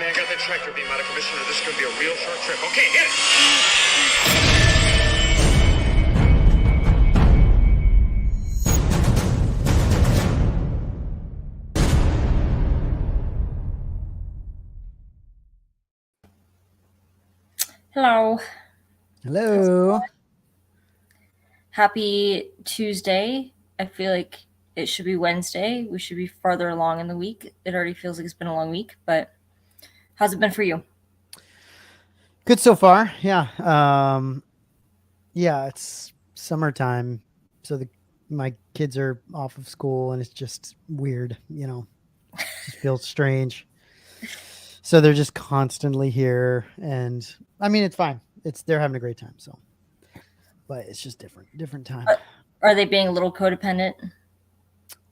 I got that tractor beam out of commission, or this is going to be a real short trip. Okay, hit it! Hello. Hello. Happy Tuesday. I feel like it should be Wednesday. We should be farther along in the week. It already feels like it's been a long week, but how's it been for you? Good so far. Yeah. Yeah, it's summertime. So my kids are off of school and it's just weird, just feels strange. So they're just constantly here and I mean, it's fine. They're having a great time. So, but it's just different time. Are they being a little codependent?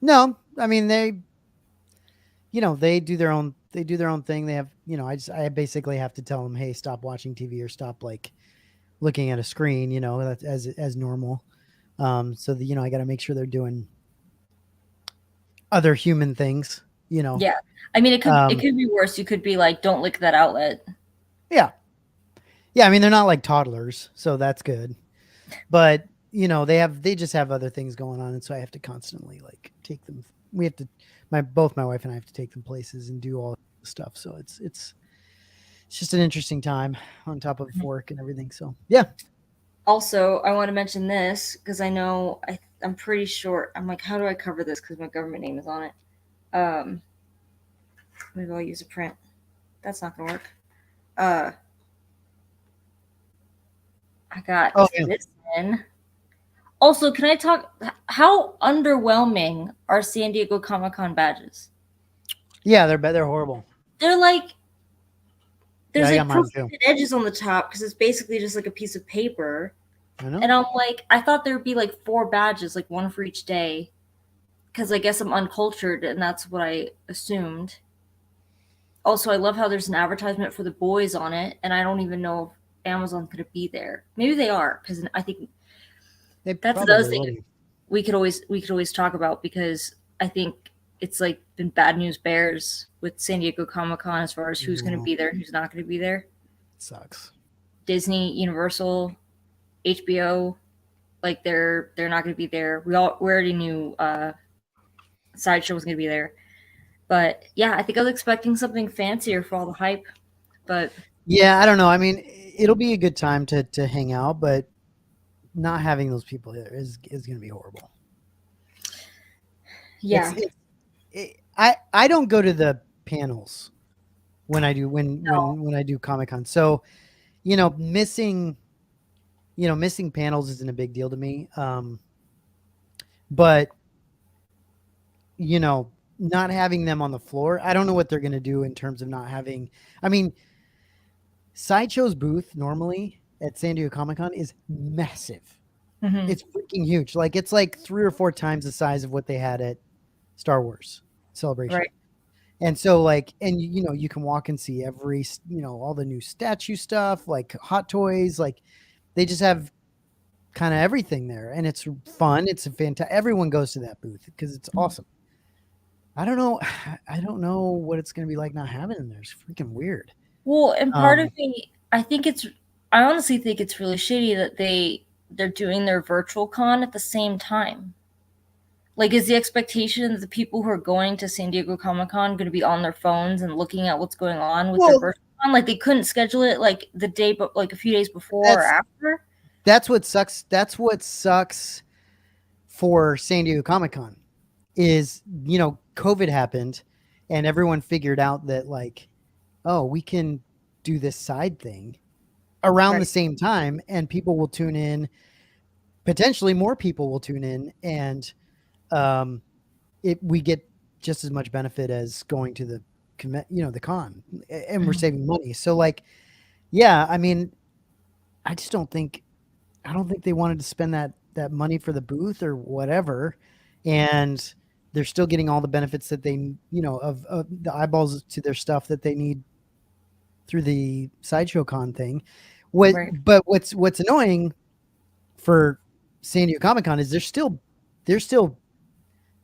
No, I mean, they do their own thing. They have, I basically have to tell them, hey, stop watching TV or stop like looking at a screen, that's as normal. So I got to make sure they're doing other human things, Yeah. I mean, it could be worse. You could be like, don't lick that outlet. Yeah. Yeah. I mean, they're not like toddlers, so that's good. But, they just have other things going on. And so I have to constantly like take them. We have to, both my wife and I have to take them places and do all the stuff. So it's just an interesting time on top of work and everything. So, yeah. Also, I want to mention this because I know I'm pretty sure. I'm like, how do I cover this? Because my government name is on it. Maybe I'll use a print. That's not gonna work. I got this in. Also, can I talk? How underwhelming are San Diego Comic-Con badges? Yeah, they're horrible. They're like there's Yeah, like crooked edges on the top because it's basically just like a piece of paper. I know. And I'm like, I thought there'd be like 4 badges, like one for each day, because I guess I'm uncultured and that's what I assumed. Also, I love how there's an advertisement for the boys on it, and I don't even know if Amazon's going to be there. Maybe they are, because I think that's another thing we could always talk about, because I think it's like been bad news bears with San Diego Comic-Con as far as who's going to be there and who's not going to be there. It sucks. Disney, Universal, HBO, like they're not going to be there. We already knew Sideshow was going to be there. But yeah, I think I was expecting something fancier for all the hype. But yeah, I don't know. I mean, it'll be a good time to hang out, but not having those people there is going to be horrible. Yeah, I don't go to the panels when I do when I do Comic-Con. So, missing panels isn't a big deal to me. But not having them on the floor, I don't know what they're going to do in terms of not having. I mean, Sideshow's booth normally at San Diego Comic-Con is massive. Mm-hmm. It's freaking huge. Like it's like 3 or 4 times the size of what they had at Star Wars Celebration. Right. And so like, and you can walk and see every, all the new statue stuff, like Hot Toys, like they just have kind of everything there, and it's fun. It's a fantastic. Everyone goes to that booth because it's awesome. I don't know what it's going to be like not having them there. It's freaking weird. Well, and part of me, I honestly think it's really shitty that they're doing their virtual con at the same time. Like, is the expectation that the people who are going to San Diego Comic-Con going to be on their phones and looking at what's going on with their virtual con? Like, they couldn't schedule it like the day, but like a few days before or after. That's what sucks. That's what sucks for San Diego Comic-Con is, COVID happened and everyone figured out that like, oh, we can do this side thing around the same time and people will tune in. Potentially more people will tune in and we get just as much benefit as going to the con, and we're saving money. So like, yeah, I mean, I don't think they wanted to spend that money for the booth or whatever. And they're still getting all the benefits that they, of the eyeballs to their stuff that they need through the Sideshow Con thing. But what's annoying for San Diego Comic-Con is they're still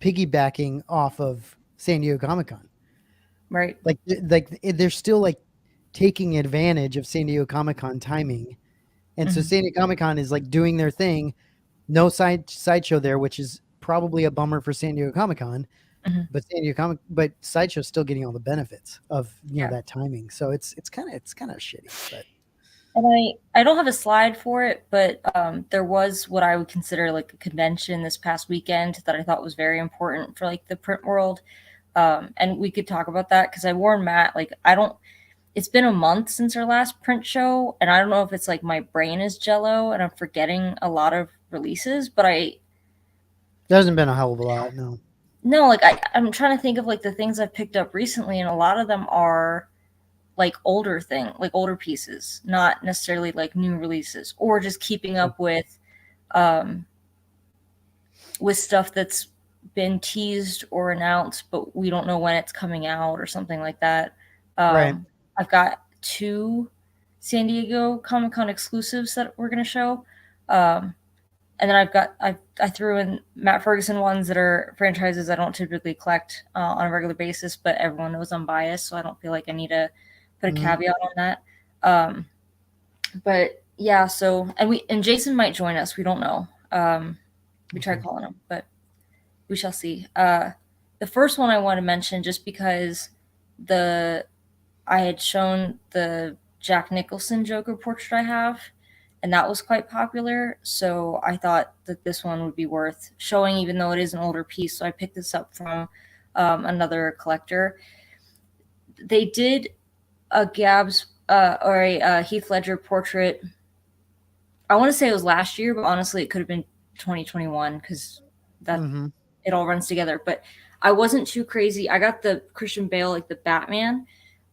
piggybacking off of San Diego Comic-Con. Right. Like they're still like taking advantage of San Diego Comic-Con timing. And so Mhm. San Diego Comic-Con is like doing their thing. No sideshow there, which is probably a bummer for San Diego Comic-Con. Mhm. But Sideshow's still getting all the benefits of Yeah. that timing. So it's kind of shitty. But And I don't have a slide for it, but there was what I would consider like a convention this past weekend that I thought was very important for like the print world. And we could talk about that because I warned Matt, like I don't. It's been a month since our last print show, and I don't know if it's like my brain is jello and I'm forgetting a lot of releases, but there hasn't been a hell of a lot. No. no, like I'm trying to think of like the things I've picked up recently, and a lot of them are like older pieces, not necessarily like new releases, or just keeping up um with stuff that's been teased or announced, but we don't know when it's coming out or something like that. Right. I've got 2 San Diego Comic-Con exclusives that we're gonna show. And then I threw in Matt Ferguson ones that are franchises I don't typically collect on a regular basis, but everyone knows I'm biased, so I don't feel like I need to put a Mhm. caveat on that. But yeah, so and Jason might join us. We don't know. We tried Okay. calling him, but we shall see. The first one I want to mention, just because I had shown the Jack Nicholson Joker portrait I have, and that was quite popular. So I thought that this one would be worth showing, even though it is an older piece. So I picked this up from another collector. They did a Gabs or a Heath Ledger portrait. I want to say it was last year, but honestly, it could have been 2021 because that Mhm. it all runs together. But I wasn't too crazy. I got the Christian Bale, like the Batman,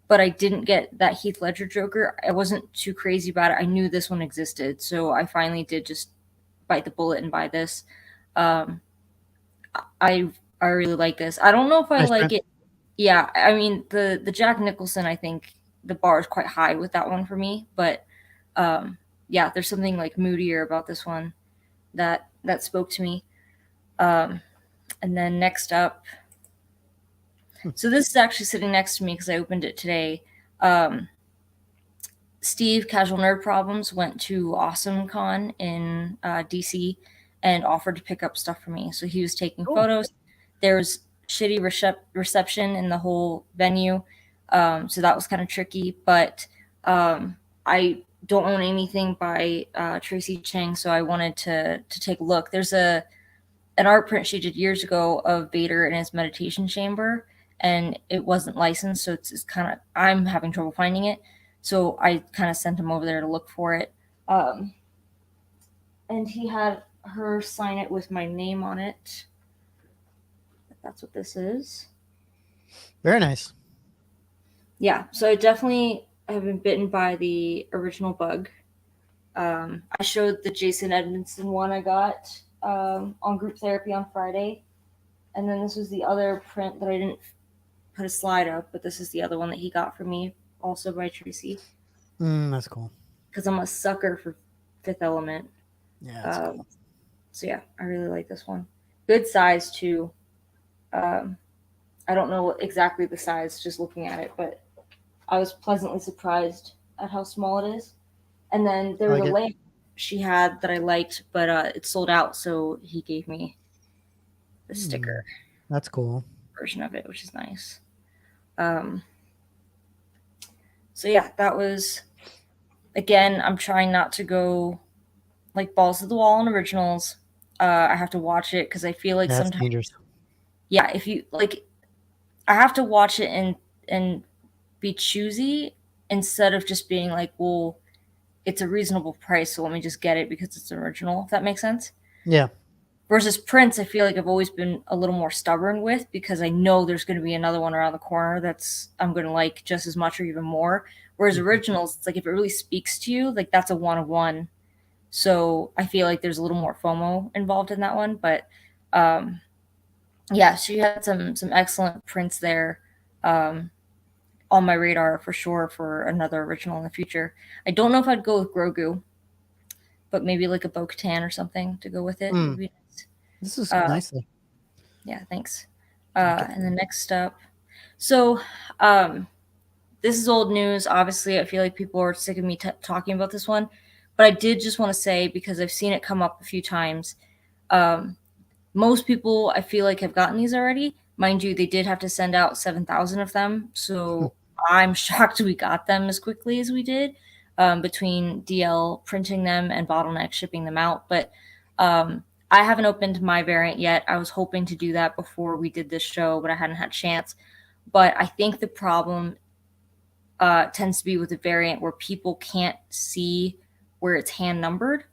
but I didn't get that Heath Ledger Joker. I wasn't too crazy about it. I knew this one existed, so I finally did just bite the bullet and buy this. Um, I really like this. I don't know if I Nice like print. it. Yeah, I mean the Jack Nicholson. I think the bar is quite high with that one for me, but yeah, there's something like moodier about this one that spoke to me. Um, and then next up, so this is actually sitting next to me because I opened it today. Um, Steve, Casual Nerd Problems, went to Awesome Con in DC and offered to pick up stuff for me. So he was taking Cool. photos. There was shitty reception in the whole venue. So that was kind of tricky. But I don't own anything by Tracy Chang, so I wanted to take a look. There's an art print she did years ago of Vader in his meditation chamber, and it wasn't licensed, so it's kind of I'm having trouble finding it. So I kind of sent him over there to look for it, um, and he had her sign it with my name on it. That's what this is. Very nice. Yeah, so I definitely have been bitten by the original bug. I showed the Jason Edmondson one I got on group therapy on Friday, and then this was the other print that I didn't put a slide up, but this is the other one that he got for me, also by Tracy, That's cool. because I'm a sucker for Fifth Element. Yeah, that's cool. So yeah, I really like this one. Good size too. Um, I don't know exactly the size just looking at it, but I was pleasantly surprised at how small it is. And then there I was like a it. lamp she had that I liked, but it sold out, so he gave me the sticker That's cool. version of it, which is nice. Um, so yeah, that was again. I'm trying not to go like balls to the wall on originals. I have to watch it because I feel like That's sometimes, dangerous. yeah, if you like, I have to watch it and be choosy instead of just being like, well, it's a reasonable price, so let me just get it because it's an original. If that makes sense. Yeah. Versus prints, I feel like I've always been a little more stubborn with because I know there's going to be another one around the corner that's I'm going to like just as much or even more. Whereas originals, it's like if it really speaks to you, like that's a one of one. So I feel like there's a little more FOMO involved in that one. But yeah, she had some excellent prints there on my radar for sure for another original in the future. I don't know if I'd go with Grogu, but maybe like a Bo-Katan or something to go with it would be nice. This is nicely. Yeah, thanks. Like it. And the next up, so um, this is old news. Obviously, I feel like people are sick of me talking about this one, but I did just want to say, because I've seen it come up a few times. Um, Most people, I feel like, have gotten these already. Mind you, they did have to send out 7,000 of them, so I'm shocked we got them as quickly as we did, between DL printing them and Bottleneck shipping them out. But I haven't opened my variant yet. I was hoping to do that before we did this show, but I hadn't had a chance. But I think the problem tends to be with the variant where people can't see where it's hand numbered.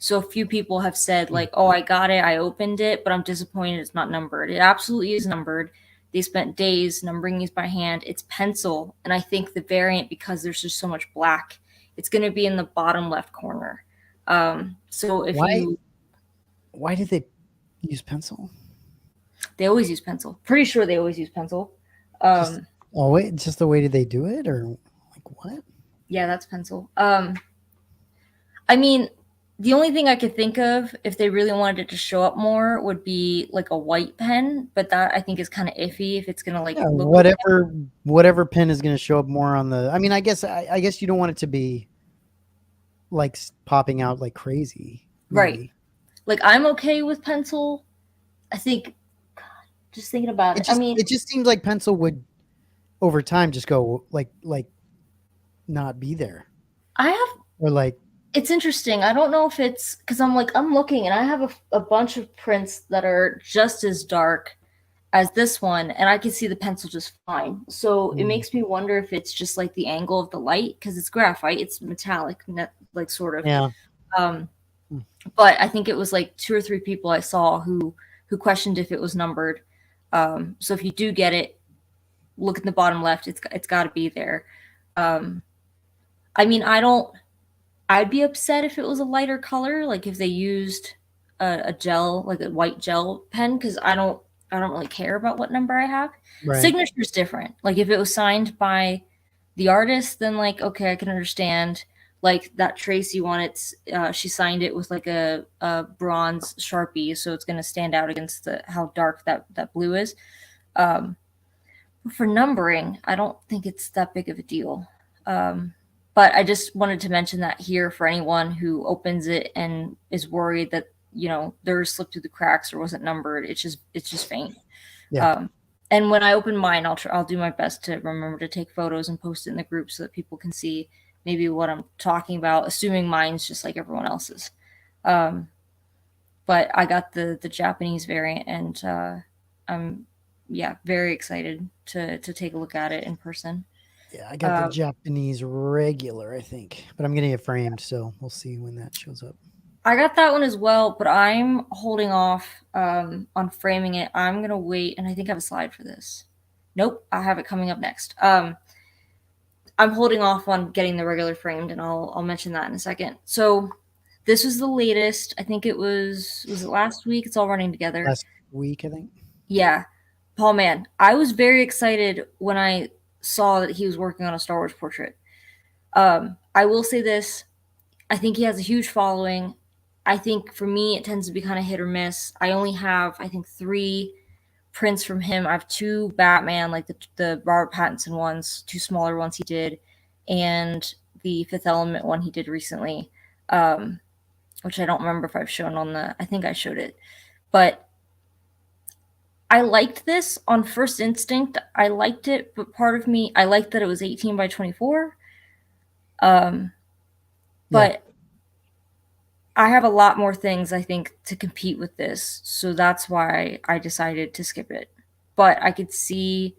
So a few people have said, like, oh, I got it, I opened it, but I'm disappointed it's not numbered. It absolutely is numbered. They spent days numbering these by hand. It's pencil. And I think the variant, because there's just so much black, it's going to be in the bottom left corner. So if Why did they use pencil? they always use pencil. Pretty sure they always use pencil. Just the way did they do it, or like what? Yeah, that's pencil. I mean, the only thing I could think of, if they really wanted it to show up more, would be like a white pen, but that I think is kind of iffy if it's gonna look whatever pen is going to show up more on the. I mean, I guess you don't want it to be like popping out like crazy, right. maybe. Like, I'm okay with pencil. I think, just thinking about it. It just seems like pencil would, over time, just go like not be there. It's interesting. I don't know if it's because I'm looking and I have a bunch of prints that are just as dark as this one, and I can see the pencil just fine. So it makes me wonder if it's just like the angle of the light, because it's graphite, it's metallic, like sort of. Yeah. But I think it was like 2 or 3 people I saw who questioned if it was numbered. So if you do get it, look at the bottom left. It's got to be there. I mean, I'd be upset if it was a lighter color, like if they used a gel, like a white gel pen, because I don't really care about what number I have. Right. Signature's different. Like if it was signed by the artist, then like, okay, I can understand. Like that Tracy one, she signed it with like a bronze Sharpie, so it's going to stand out against how dark that blue is. For numbering, I don't think it's that big of a deal. But I just wanted to mention that here for anyone who opens it and is worried that, theirs slipped through the cracks or wasn't numbered. It's just faint. Yeah. And when I open mine, I'll do my best to remember to take photos and post it in the group so that people can see maybe what I'm talking about, assuming mine's just like everyone else's. But I got the Japanese variant, and I'm very excited to take a look at it in person. Yeah, I got the Japanese regular, I think, but I'm getting it framed, so we'll see when that shows up. I got that one as well, but I'm holding off on framing it. I'm gonna wait, and I think I have a slide for this. Nope, I have it coming up next. I'm holding off on getting the regular framed, and I'll mention that in a second. So this was the latest. I think was it last week? It's all running together. Last week, I think. Yeah. Paul, man, I was very excited when I saw that he was working on a Star Wars portrait. I will say this. I think he has a huge following. I think for me, it tends to be kind of hit or miss. I only have, I think, 3 prints from him. I have 2 Batman, like the Robert Pattinson ones, 2 smaller ones he did, and the Fifth Element one he did recently, which I don't remember if I've shown I think I showed it. But I liked this on first instinct. I liked it, but part of me, I liked that it was 18 by 24. But I have a lot more things, I think, to compete with this. So that's why I decided to skip it. But I could see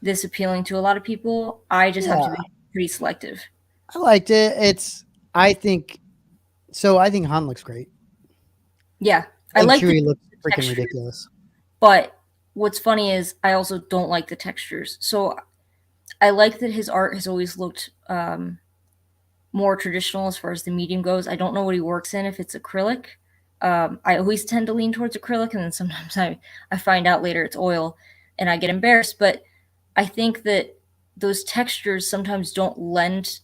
this appealing to a lot of people. I just have to be pretty selective. I liked it. I think Han looks great. Yeah. I like Chewie looks freaking ridiculous. But what's funny is I also don't like the textures. So I like that his art has always looked more traditional as far as the medium goes. I don't know what he works in, if it's acrylic. I always tend to lean towards acrylic, and then sometimes I find out later it's oil and I get embarrassed. But I think that those textures sometimes don't lend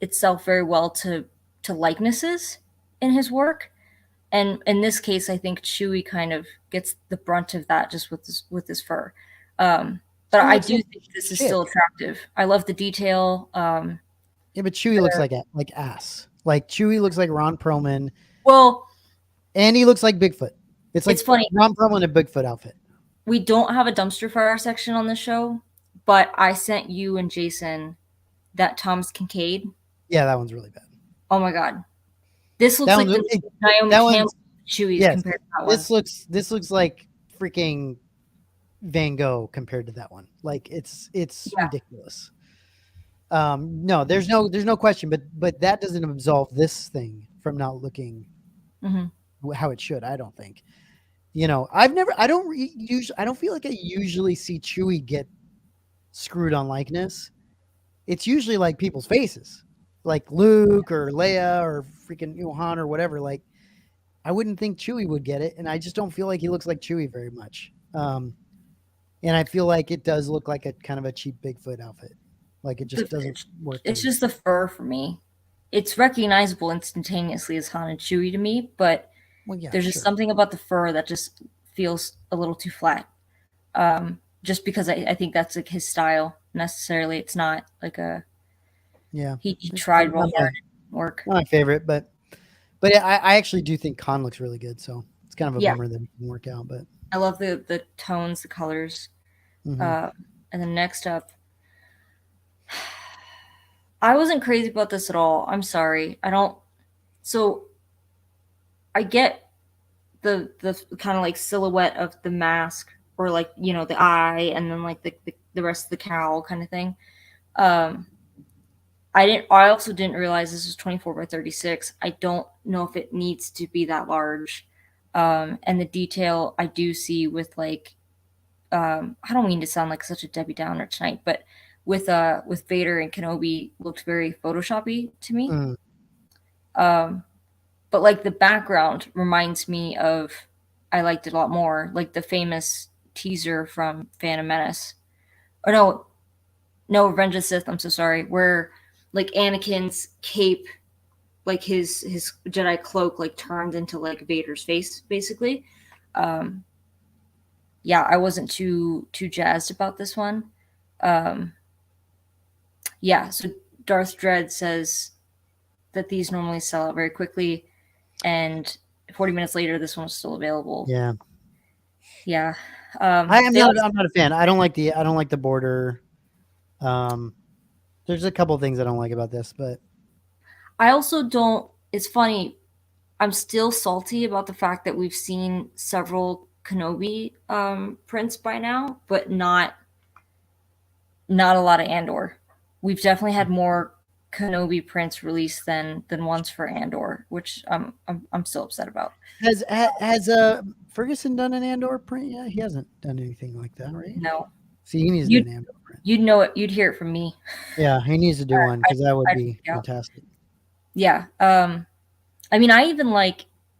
itself very well to likenesses in his work. And in this case, I think Chewie kind of gets the brunt of that just with his fur. But He I looks do like think this is shit. still attractive. I love the detail. Yeah, but Chewie looks like ass. Like Chewie looks like Ron Perlman, Well, and he looks like Bigfoot. It's like it's funny. Ron Perlman in a Bigfoot outfit. We don't have a dumpster fire section on the show, but I sent you and Jason that Thomas Kincaid. Yeah, that one's really bad. Oh my god, this looks That like one's the Naomi that Campbell one's Chewies yes. compared to that one. This looks like freaking Van Gogh compared to that one. Like it's Yeah. ridiculous. No, there's no question, but that doesn't absolve this thing from not looking how it should. I don't think. You know, I don't feel like I usually see Chewie get screwed on likeness. It's usually like people's faces, like Luke or Leia or freaking Han or whatever. Like, I wouldn't think Chewie would get it, and I just don't feel like he looks like Chewie very much. And I feel like it does look like a kind of a cheap Bigfoot outfit. Like it just doesn't work. It's just the fur for me. It's recognizable instantaneously as Han and Chewie to me, but there's just something about the fur that just feels a little too flat. Just because I think that's like his style necessarily. It's not like he tried real hard to work. Not my favorite, but I actually do think Khan looks really good, so it's kind of a bummer that it didn't work out. But I love the tones, the colors. And then next up, I wasn't crazy about this at all. I'm sorry. So I get the kind of like silhouette of the mask or like, you know, the eye and then like the rest of the cowl kind of thing. I also didn't realize this was 24 by 36. I don't know if it needs to be that large. And the detail I do see with like, I don't mean to sound like such a Debbie Downer tonight, but with Vader and Kenobi looked very Photoshoppy to me. But like the background reminds me of, I liked it a lot more, like the famous teaser from Phantom Menace. Or no, Revenge of the Sith, I'm so sorry, where like Anakin's cape, like his Jedi cloak, like turned into like Vader's face, basically. Yeah, I wasn't too jazzed about this one. Yeah, so Darth Dread says that these normally sell out very quickly, and 40 minutes later, this one's still available. Yeah. I'm not a fan. I don't like the border. There's a couple things I don't like about this, but I also don't. It's funny. I'm still salty about the fact that we've seen several Kenobi prints by now, but not a lot of Andor. We've definitely had more Kenobi prints released than ones for Andor, which I'm still upset about. Has Ferguson done an Andor print yet? He hasn't done anything like that, right? No. See, he needs to do an Andor print. You'd know it. You'd hear it from me. Yeah, he needs to do one because that would be fantastic. Yeah. I mean, I even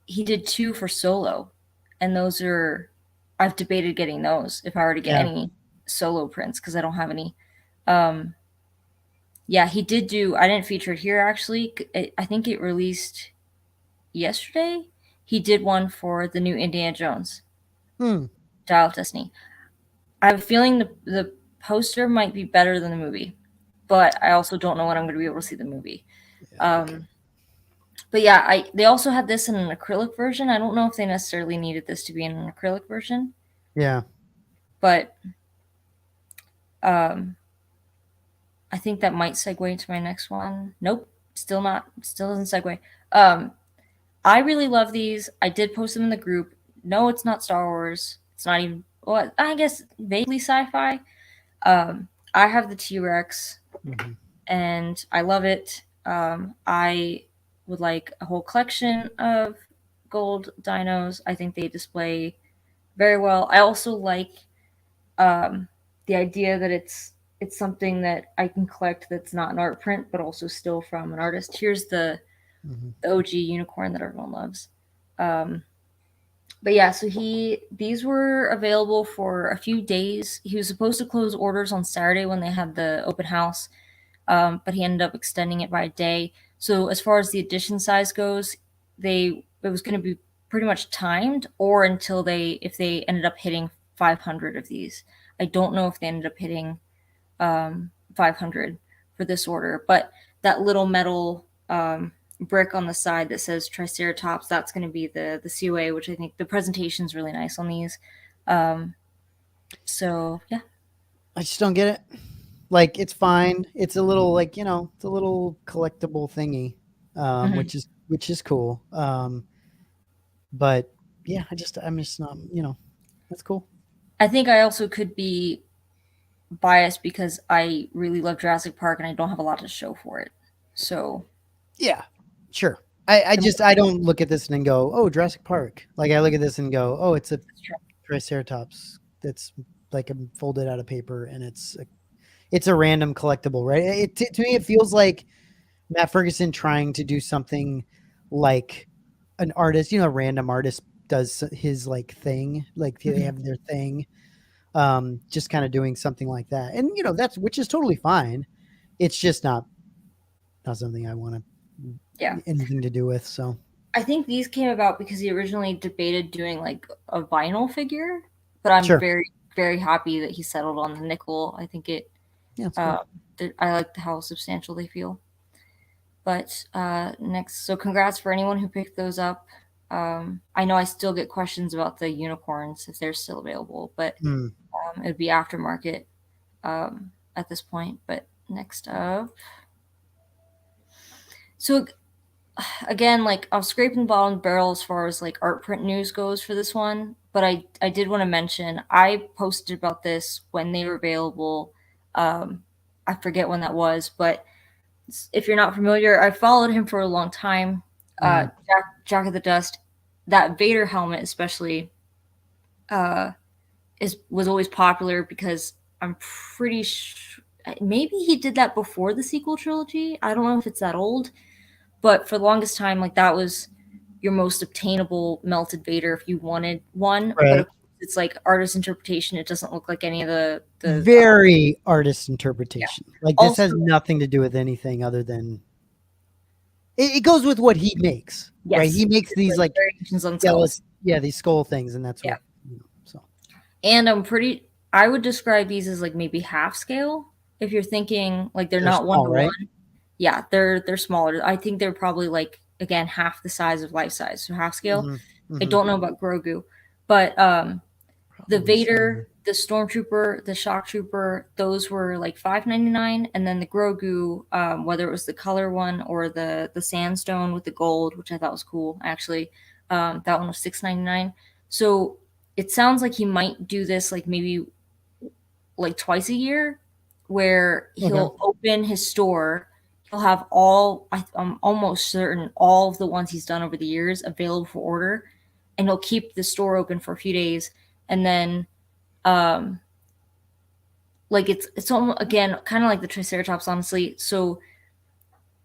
he did 2 for Solo, and those are, I've debated getting those if I were to get any Solo prints because I don't have any. Yeah, he did do, I didn't feature it here actually. I think it released yesterday. He did one for the new Indiana Jones. Dial of Destiny. I have a feeling the poster might be better than the movie, but I also don't know when I'm going to be able to see the movie. But yeah, they also had this in an acrylic version. I don't know if they necessarily needed this to be in an acrylic version. Yeah. But I think that might segue into my next one. Nope, still not. Still doesn't segue. I really love these. I did post them in the group. No, it's not Star Wars. It's not even, well, I guess vaguely sci-fi. I have the T-Rex, and I love it. I would like a whole collection of gold dinos. I think they display very well. I also like the idea that it's something that I can collect that's not an art print, but also still from an artist. Here's the OG unicorn that everyone loves. But yeah, so these were available for a few days. He was supposed to close orders on Saturday when they had the open house, but he ended up extending it by a day. So as far as the edition size goes, it was going to be pretty much timed, or until if they ended up hitting 500 of these. I don't know if they ended up hitting 500 for this order, but that little metal brick on the side that says Triceratops, that's going to be the COA, which I think the presentation is really nice on these. So yeah, I just don't get it. Like, it's fine. It's a little, like, it's a little collectible thingy, Mhm. which is cool. But yeah, I'm just not, that's cool. I think I also could be biased because I really love Jurassic Park and I don't have a lot to show for it. So Yeah, sure. I don't look at this and go, oh, Jurassic Park. Like, I look at this and go, oh, it's a Triceratops that's like folded out of paper, and it's a random collectible, right? To me, it feels like Matt Ferguson trying to do something like an artist, a random artist does his like thing, like they have their thing, just kind of doing something like that, and that's, which is totally fine. It's just not something I want yeah, anything to do with. So I think these came about because he originally debated doing like a vinyl figure, but I'm sure, very, very happy that he settled on the nickel. I think it, yeah, it's cool. I like how substantial they feel. But next, so congrats for anyone who picked those up. I know I still get questions about the unicorns if they're still available, but Hmm. it would be aftermarket at this point. But next up, so again, like I was scraping the bottom of the barrel as far as like art print news goes for this one, but I did want to mention I posted about this when they were available. I forget when that was, but if you're not familiar, I followed him for a long time. Mhm. Jack of the Dust, that Vader helmet especially, uh, was always popular because I'm pretty sure maybe he did that before the sequel trilogy. I don't know if it's that old, but for the longest time, like that was your most obtainable melted Vader if you wanted one. But Right. of course, it's like artist interpretation. It doesn't look like any of the Very artist yeah. interpretation. Like, this Also, has nothing to do with anything other than it goes with what he makes, right? yes, He makes it's these like like variations on skulls. these skull things, and that's Yeah, what so and I would describe these as like maybe half scale. If you're thinking like they're they're not one small, to right? one, yeah, they're smaller. I think they're probably like again half the size of life size, so half scale. Hmm. I Hmm. don't know about Grogu, but the Probably smaller. Vader, the Stormtrooper, the Shock Trooper, those were like $5.99, and then the Grogu, whether it was the color one or the Sandstone with the gold, which I thought was cool actually, that one was $6.99. So it sounds like he might do this like maybe like twice a year, where Okay. he'll open his store. He'll have I'm almost certain all of the ones he's done over the years available for order, and he'll keep the store open for a few days, and then um like it's almost again kind of like the Triceratops, honestly. So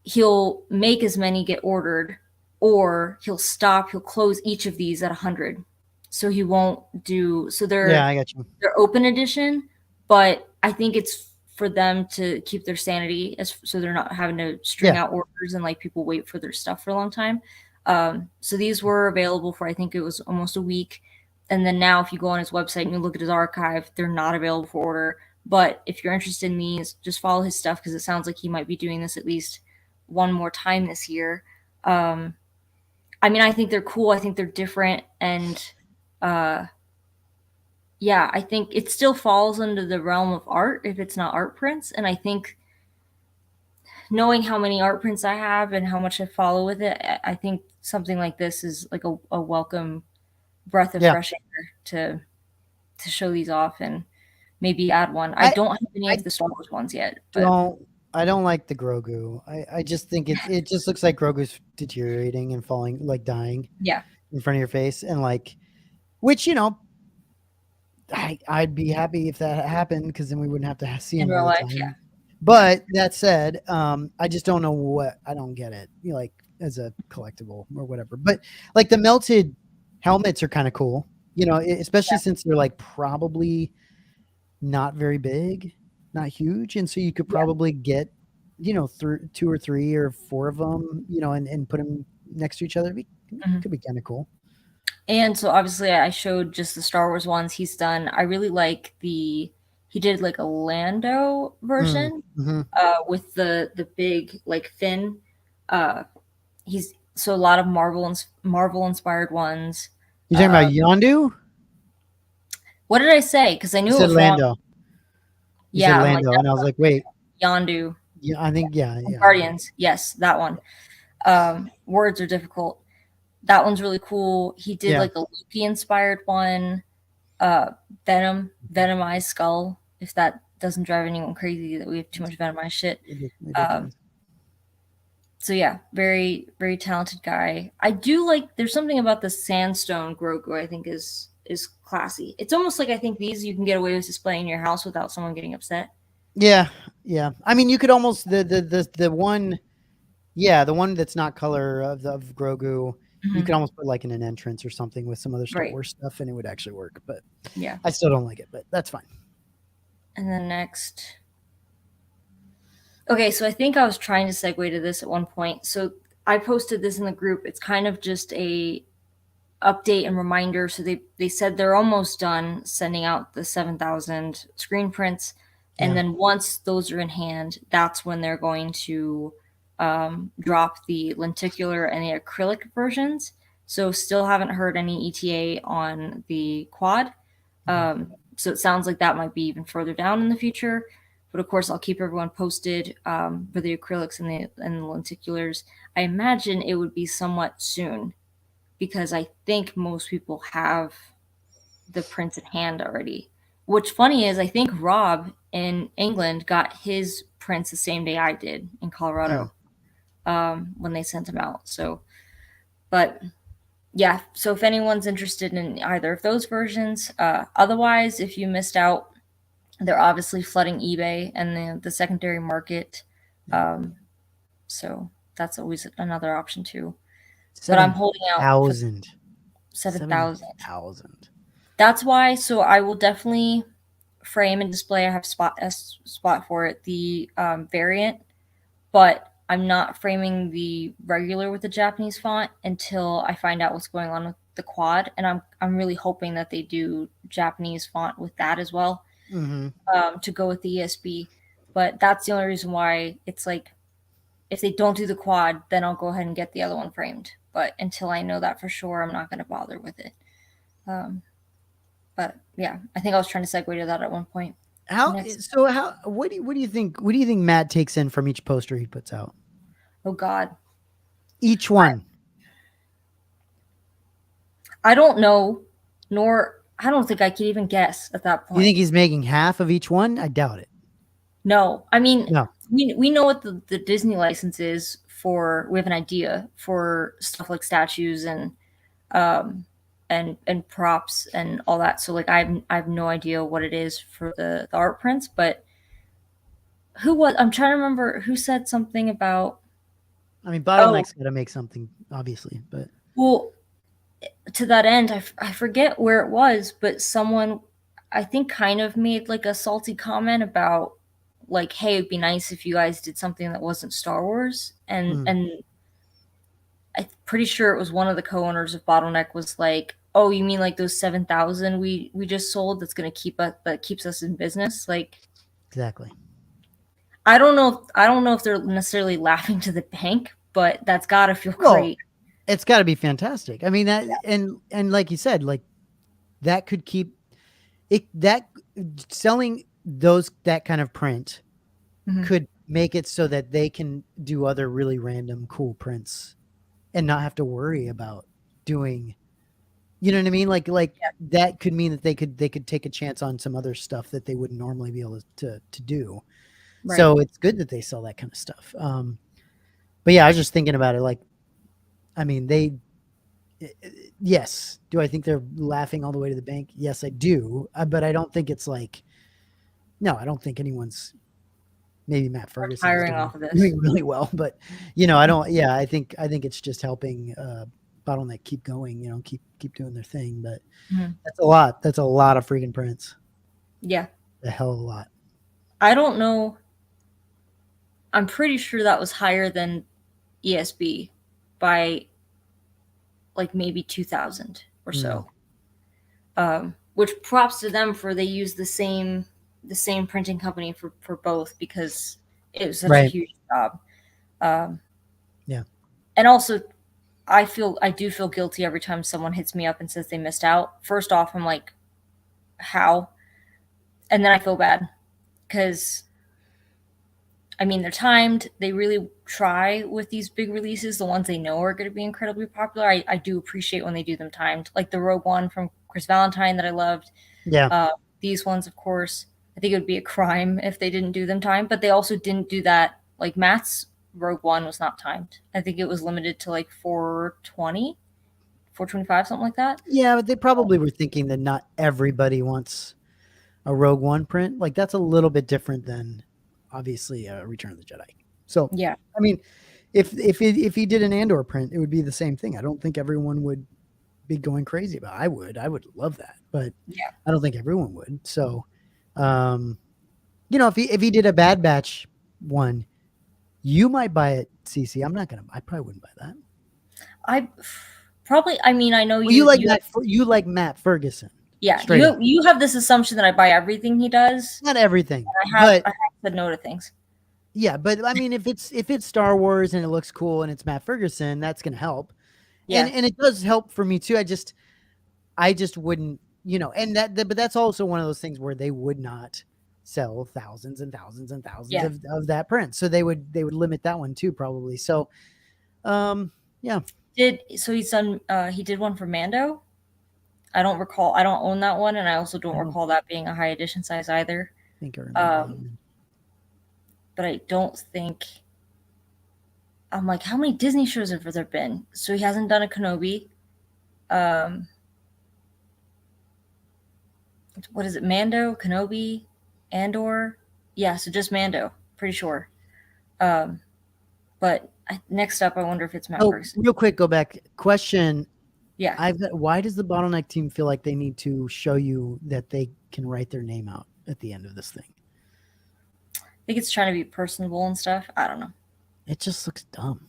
he'll make as many get ordered, or he'll close each of these at 100. So he won't do so Yeah, I got you. they're open edition, but I think it's for them to keep their sanity, as so they're not having to string Yeah. out orders and like people wait for their stuff for a long time. So these were available for I think it was almost a week, and then now if you go on his website and you look at his archive, they're not available for order. But if you're interested in these, just follow his stuff because it sounds like he might be doing this at least one more time this year. Um, I mean, I think they're cool. I think they're different, and uh, yeah, I think it still falls under the realm of art if it's not art prints. And I think knowing how many art prints I have and how much I follow with it, I think something like this is like a welcome breath of Yeah. fresh air to show these off and maybe add one. I I don't have any I of the Star Wars ones yet, but don't I don't like the Grogu. I just think it just looks like Grogu's deteriorating and falling, like dying yeah, in front of your face, and like, which, I'd be happy if that happened, because then we wouldn't have to see in him all real the life, yeah, time. yeah. But that said, I just don't know I don't get it, like, as a collectible or whatever. But like, the melted helmets are kind of cool, especially since they're like probably not very big, not huge, and so you could Yeah. probably get, two or three or four of them, and put them next to each other. Mhm. Could be kind of cool. And so obviously I showed just the Star Wars ones he's done. I really like the he did like a Lando version Mm-hmm. with the big like fin. Uh, he's so a lot of Marvel inspired ones. You're talking about Yondu? What did I say? Because I You knew it said was wrong. Lando. You said Yeah, I'm like Lando, and I was like, wait, Yondu. yeah, I think yeah. Guardians. Yes, that one. Words are difficult. That one's really cool. He did Yeah. like a Loki inspired one. Venomized skull. If that doesn't drive anyone crazy that we have too much venomized shit. It Um, does. so yeah, very very talented guy. I do like. There's something about the sandstone Grogu. I think is classy. It's almost like I think these you can get away with displaying in your house without someone getting upset. Yeah, yeah. I mean, you could almost the one, yeah, the one that's not color of Grogu. You could almost put like in an entrance or something with some other Star Right. Wars stuff, and it would actually work. But Yeah. I still don't like it, but that's fine. And then next. Okay, so I think I was trying to segue to this at one point. So I posted this in the group. It's kind of just a update and reminder. So they said they're almost done sending out the 7,000 screen prints, and then once those are in hand, that's when they're going to drop the lenticular and the acrylic versions. So still haven't heard any ETA on the quad. So it sounds like that might be even further down in the future. But of course, I'll keep everyone posted for the acrylics and the lenticulars. I imagine it would be somewhat soon because I think most people have the prints in hand already. What's funny is I think Rob in England got his prints the same day I did in Colorado when they sent them out. So, but yeah, so if anyone's interested in either of those versions, otherwise, if you missed out, they're obviously flooding eBay and the secondary market. So that's always another option too. But I'm holding out for 7,000. That's why. So I will definitely frame and display. I have a spot for it, the variant, but I'm not framing the regular with the Japanese font until I find out what's going on with the quad. And I'm really hoping that they do Japanese font with that as well to go with the ESB. But that's the only reason why it's like if they don't do the quad, then I'll go ahead and get the other one framed. But until I know that for sure, I'm not going to bother with it. But yeah, I think I was trying to segue to that at one point. What do you think Matt takes in from each poster he puts out? Oh God. Each one. I don't know, nor I don't think I could even guess at that point. You think he's making half of each one? I doubt it. No. I mean, No. we know what the Disney license is for. We have an idea for stuff like statues and props and all that. So like I have no idea what it is for the art prints, but I'm trying to remember who said something about. I mean, Bottleneck's got to make something, obviously, but well, to that end, I forget where it was, but someone I think kind of made like a salty comment about like, hey, it'd be nice if you guys did something that wasn't Star Wars, and I'm pretty sure it was one of the co-owners of Bottleneck was like, oh, you mean like those 7,000 we just sold that keeps us in business? Like, exactly. I don't know if they're necessarily laughing to the bank, but that's gotta feel great. It's got to be fantastic. I mean that, and like you said, like that could keep it, that selling that kind of print could make it so that they can do other really random cool prints and not have to worry about doing, you know what I mean? Like that could mean that they could take a chance on some other stuff that they wouldn't normally be able to do. Right. So it's good that they sell that kind of stuff. But yeah, I was just thinking about it. Like, I mean, yes. Do I think they're laughing all the way to the bank? Yes, I do. But I don't think it's like, no, I don't think anyone's, maybe Matt Ferguson hiring off of this doing really well, but I don't. Yeah, I think it's just helping Bottleneck keep going. Keep doing their thing. But that's a lot. That's a lot of freaking prints. Yeah, a hell of a lot. I don't know. I'm pretty sure that was higher than ESB by like maybe 2,000 or so. Which props to them for they use the same the same printing company for both because it was such a Right. huge job. Yeah. And also, I do feel guilty every time someone hits me up and says they missed out. First off, I'm like, how? And then I feel bad because I mean they're timed. They really try with these big releases, the ones they know are going to be incredibly popular. I do appreciate when they do them timed, like the Rogue One from Chris Valentine that I loved. Yeah. These ones, of course, I think it would be a crime if they didn't do them timed, but they also didn't do that. Like Matt's Rogue One was not timed. I think it was limited to like 420, 425, something like that. Yeah, but they probably were thinking that not everybody wants a Rogue One print. Like that's a little bit different than obviously Return of the Jedi. So Yeah. I mean, if he did an Andor print, it would be the same thing. I don't think everyone would be going crazy about it. I would love that, but Yeah. I don't think everyone would. So, if he did a Bad Batch one, you might buy it, CC. I probably wouldn't buy that. I probably, I mean, I know Well, you like you Matt. You like Matt Ferguson. yeah, Straight up. you have this assumption that I buy everything he does. Not everything, I but have said no to things. yeah. But I mean, if it's Star Wars and it looks cool and it's Matt Ferguson, that's gonna help. Yeah. And it does help for me too. I just wouldn't, but that's also one of those things where they would not sell thousands and thousands and thousands Yeah. of that print. So they would limit that one too, probably. So, yeah. He's done he did one for Mando. I don't own that one, and I also don't recall that being a high edition size either. I think I remember. But I don't think I'm like, how many Disney shows have there been? So he hasn't done a Kenobi. What is it? Mando, Kenobi, Andor? Yeah, so just Mando, pretty sure. But next up, I wonder if it's Matt Ferguson. Real quick, go back. Question. Yeah. Why does the bottleneck team feel like they need to show you that they can write their name out at the end of this thing? I think it's trying to be personable and stuff. I don't know. It just looks dumb.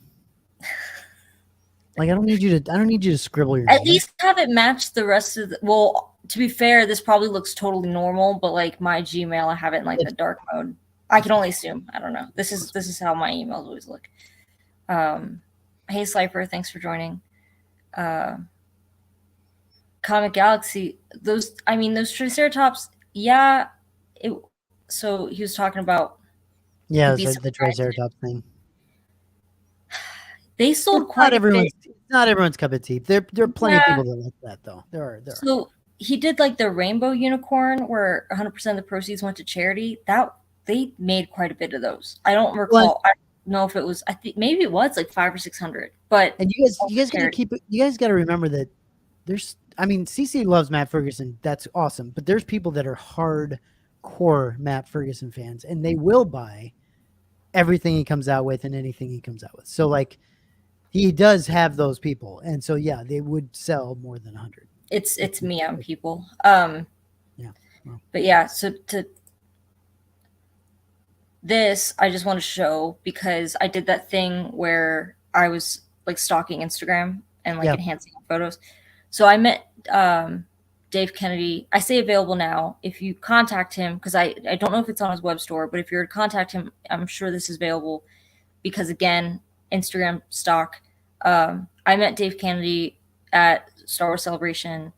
Like I don't need you to scribble your name. At least have it match the rest of the. Well, to be fair, this probably looks totally normal, but like my Gmail, I have it in like the dark mode. I can only assume. I don't know. This is how my emails always look. Hey Slifer, thanks for joining. Comic Galaxy, those Triceratops, yeah. So he was talking about the Triceratops thing. They sold quite a bit. Not everyone's cup of tea. There are plenty of people that like that though. There are. So he did like the rainbow unicorn where 100% of the proceeds went to charity. That they made quite a bit of those. I don't recall. I don't know if it was. I think maybe it was like 500 or 600. But and you guys gotta keep it. You guys got to remember that there's. I mean, CC loves Matt Ferguson. That's awesome. But there's people that are hardcore Matt Ferguson fans, and they will buy everything he comes out with and anything he comes out with. So like. He does have those people, and so yeah, they would sell more than 100. It's me on people. Yeah. Well. But yeah, so to this, I just want to show because I did that thing where I was like stalking Instagram and like enhancing photos. So I met Dave Kennedy. I say available now. If you contact him, because I don't know if it's on his web store, but if you're to contact him, I'm sure this is available because again. Instagram stock. I met Dave Kennedy at Star Wars Celebration,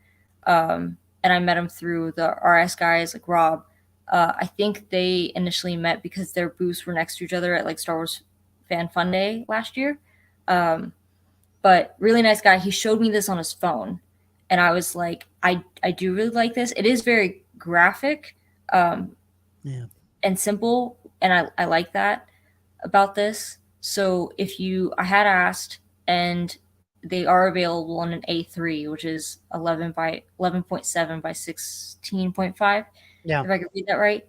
and I met him through the RS guys like Rob. I think they initially met because their booths were next to each other at like Star Wars Fan Fun Day last year. But really nice guy. He showed me this on his phone, and I was like, I do really like this. It is very graphic, and simple, and I like that about this. So I had asked, and they are available on an A3, which is 11.7 by 16.5. Yeah. If I could read that right.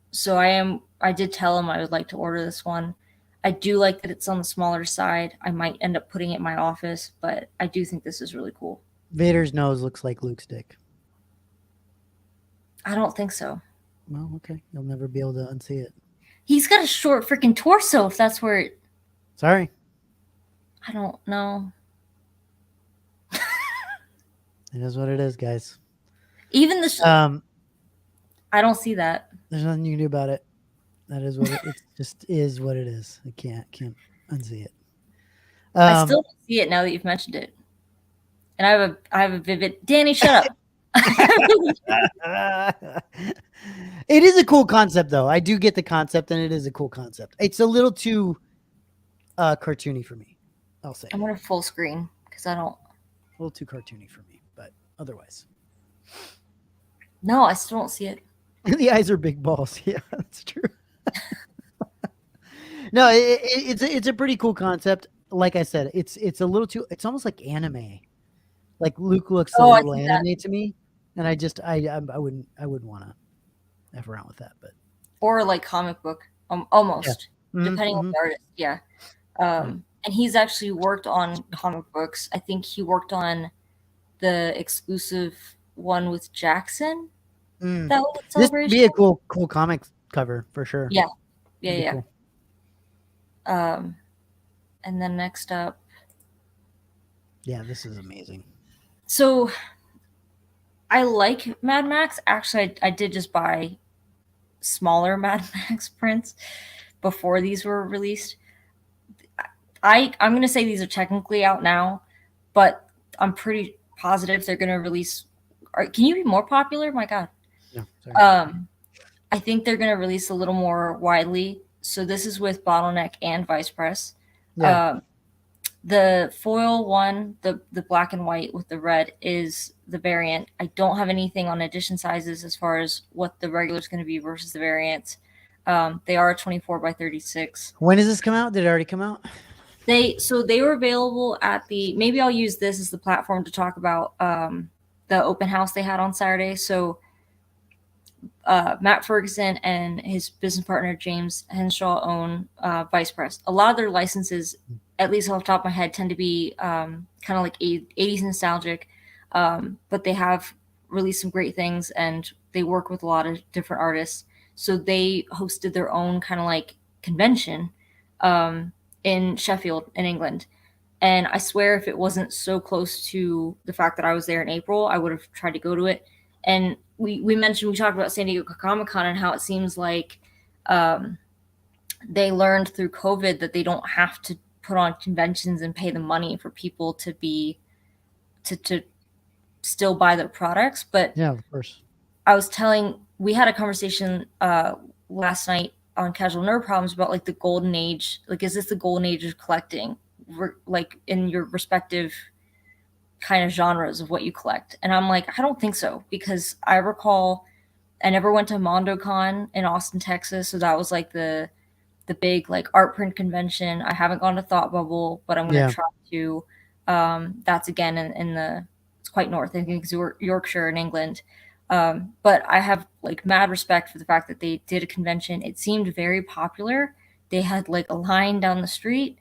So I did tell him I would like to order this one. I do like that it's on the smaller side. I might end up putting it in my office, but I do think this is really cool. Vader's nose looks like Luke's dick. I don't think so. Well, okay. You'll never be able to unsee it. He's got a short freaking torso, if that's where it... Sorry. I don't know. It is what it is, guys. Even the... I don't see that. There's nothing you can do about it. That is what it just is what it is. I can't unsee it. I still don't see it now that you've mentioned it. And I have a vivid Danny, shut up. It is a cool concept though. I do get the concept and it is a cool concept. It's a little too cartoony for me. I'll say. I'm gonna full screen because I don't. A little too cartoony for me, but otherwise. No, I still don't see it. The eyes are big balls. Yeah, that's true. No, it's a pretty cool concept. Like I said, it's a little too. It's almost like anime. Like Luke looks a little anime to me, and I wouldn't want to f around with that. But or like comic book, almost depending on Mhm. the artist. Yeah, and he's actually worked on comic books. I think he worked on the exclusive one with Jackson. Mm. That was This would Celebration. be a cool comic cover for sure. Yeah, It'd be yeah. cool. And then next up, Yeah, this is amazing. so I like Mad Max. Actually, I did just buy smaller Mad Max prints before these were released. I'm going to say these are technically out now, but I'm pretty positive they're going to release. Can you be more popular? My God. No, sorry. I think they're going to release a little more widely. So this is with Bottleneck and Vice Press. Yeah. The foil one, the black and white with the red, is the variant. I don't have anything on edition sizes as far as what the regular is going to be versus the variants. They are 24 by 36. When does this come out? Did it already come out? They were available at the. Maybe I'll use this as the platform to talk about the open house they had on Saturday. So Matt Ferguson and his business partner James Henshaw own Vice Press. A lot of their licenses, at least off the top of my head, tend to be kind of like 80s nostalgic, but they have released some great things and they work with a lot of different artists. So they hosted their own kind of like convention in Sheffield in England. And I swear if it wasn't so close to the fact that I was there in April, I would have tried to go to it. And we talked about San Diego Comic-Con and how it seems like they learned through COVID that they don't have to put on conventions and pay the money for people to be to still buy their products. But Yeah, of course. We had a conversation last night on Casual Nerd Problems about like the golden age. Like, is this the golden age of collecting? Like in your respective kind of genres of what you collect. And I'm like, I don't think so, because I recall I never went to MondoCon in Austin, Texas. So that was like the big like art print convention. I haven't gone to Thought Bubble, but I'm going to try to. That's again in the, it's quite north. I think it's Yorkshire in England. But I have like mad respect for the fact that they did a convention. It seemed very popular. They had like a line down the street.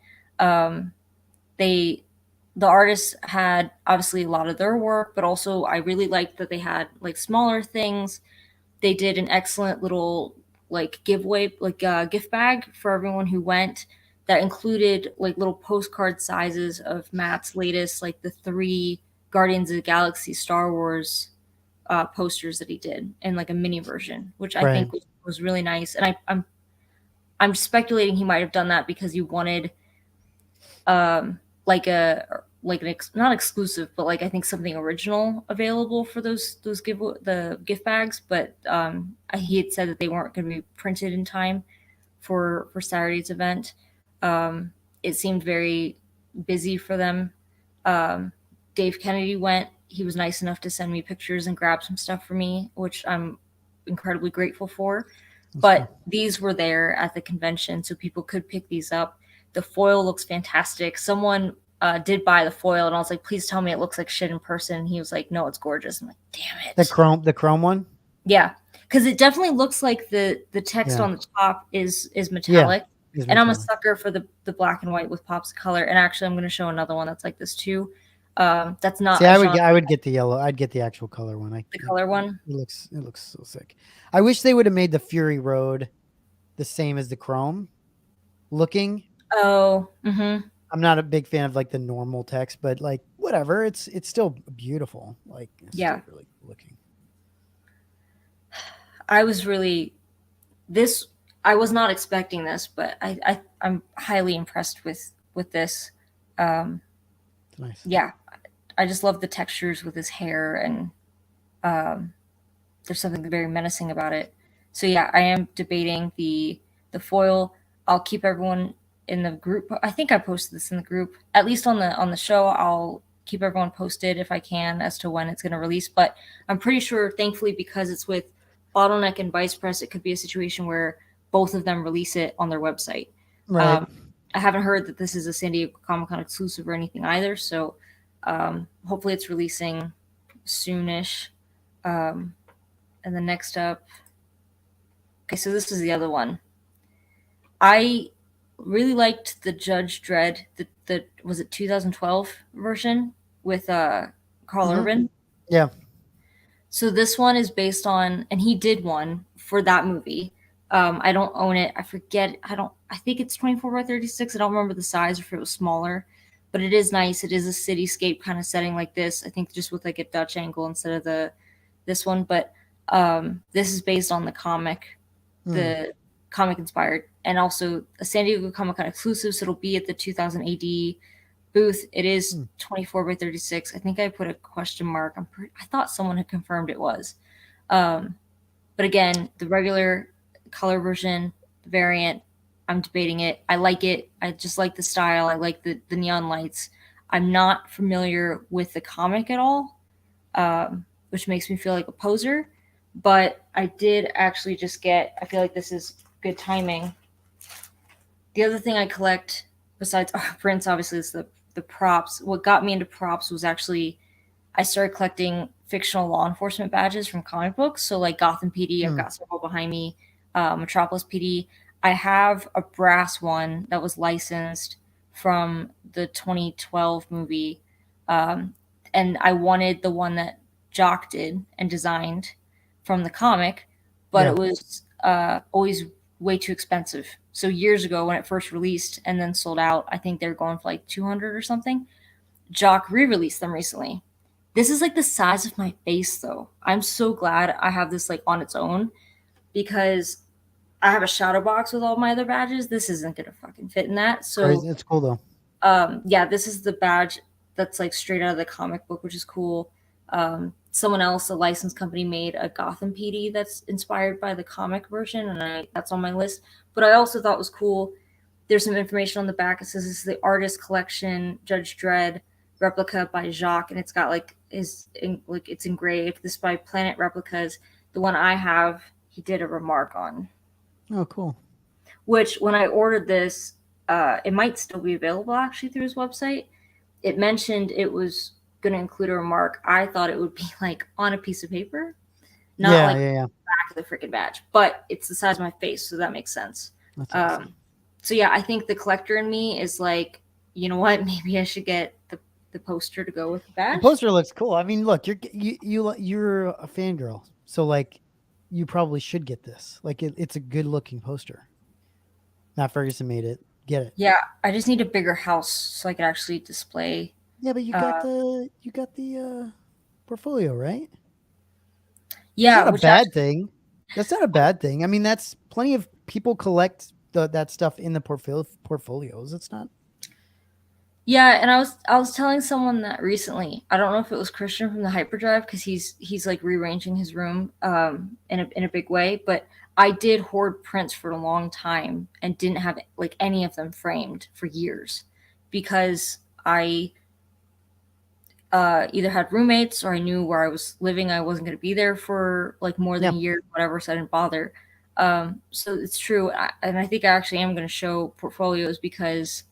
The artists had obviously a lot of their work, but also I really liked that they had like smaller things. They did an excellent little like giveaway, like gift bag for everyone who went, that included like little postcard sizes of Matt's latest, like the 3 Guardians of the Galaxy Star Wars posters that he did in like a mini version, which I think was really nice. And I'm speculating he might have done that because you wanted not exclusive, but like I think something original available for those the gift bags. But he had said that they weren't going to be printed in time for Saturday's event. It seemed very busy for them. Dave Kennedy went. He was nice enough to send me pictures and grab some stuff for me, which I'm incredibly grateful for. But these were there at the convention, so people could pick these up. The foil looks fantastic. Someone did buy the foil, and I was like, please tell me it looks like shit in person. And he was like, no, it's gorgeous. I'm like, damn it. The chrome one? Yeah, because it definitely looks like the text on the top is metallic. Yeah, and I'm a sucker for the black and white with pops of color. And actually, I'm going to show another one that's like this too. That's not. See, I would get the yellow. I'd get the actual color one. The color one. It looks so sick. I wish they would have made the Fury Road the same as the chrome looking. Oh. Mm-hmm. I'm not a big fan of like the normal text, but like whatever. It's still beautiful. Like it's still really cool looking. I was really this. I was not expecting this, but I'm highly impressed with this. Nice. Yeah, I just love the textures with his hair, and um, there's something very menacing about it. So yeah, I am debating the foil. I'll keep everyone in the group. I think I posted this in the group. At least on the show, I'll keep everyone posted if I can as to when it's going to release. But I'm pretty sure, thankfully, because it's with Bottleneck and Vice Press, it could be a situation where both of them release it on their website. Right. I haven't heard that this is a San Diego Comic Con exclusive or anything either. So hopefully, it's releasing soonish. Um, and then next up, okay, so this is the other one. I really liked the Judge Dredd, the was it 2012 version with Carl Urban. Yeah. So this one is based on, and he did one for that movie. I don't own it. I forget. I think it's 24 by 36. I don't remember the size or if it was smaller, but it is nice. It is a cityscape kind of setting like this. I think just with like a Dutch angle instead of this one. But this is based on the comic, the comic inspired, and also a San Diego Comic Con exclusive. So it'll be at the 2000 AD booth. It is 24 by 36. I think I put a question mark. I thought someone had confirmed it was. But again, the regular color version, the variant, I'm debating it. I like it. I just like the style. I like the neon lights. I'm not familiar with the comic at all, which makes me feel like a poser. But I did actually just get, I feel like this is good timing. The other thing I collect, besides art prints, obviously, is the props. What got me into props was actually I started collecting fictional law enforcement badges from comic books. So like Gotham PD, I've got several behind me. Metropolis PD. I have a brass one that was licensed from the 2012 movie, and I wanted the one that Jock did and designed from the comic, but it was always way too expensive. So years ago when it first released and then sold out, I think they're going for like 200 or something. Jock re-released them recently. This is like the size of my face though. I'm so glad I have this like on its own because I have a shadow box with all my other badges. This isn't gonna fucking fit in that. So It's cool though. yeah, this is the badge that's like straight out of the comic book, which is cool. Someone else, a licensed company, made a Gotham PD that's inspired by the comic version, and that's on my list. But I also thought was cool. There's some information on the back. It says this is the artist collection Judge Dredd replica by Jacques, and it's got like it's engraved. This by Planet Replicas. The one I have, he did a remark on. Oh, cool. Which when I ordered this, it might still be available actually through his website. It mentioned it was going to include a remark. I thought it would be like on a piece of paper, not back of the freaking badge. But it's the size of my face, so that makes sense. That's awesome. So yeah, I think the collector in me is like, you know what? Maybe I should get the poster to go with the badge. The poster looks cool. I mean, look, you're a fangirl, so like, you probably should get this. Like, it's a good looking poster. Matt Ferguson made it. Get it. Yeah, I just need a bigger house so I could actually display. Yeah, but you got the portfolio, right? Yeah, that's not a bad thing. That's not a bad thing. I mean, that's plenty of people collect that stuff in the portfolios. It's not. Yeah, and I was telling someone that recently. I don't know if it was Christian from the Hyperdrive because he's like rearranging his room in a big way, but I did hoard prints for a long time and didn't have like any of them framed for years because I either had roommates or I knew where I was living I wasn't going to be there for like more than a year, whatever, so I didn't bother. So it's true, and I think I actually am going to show portfolios because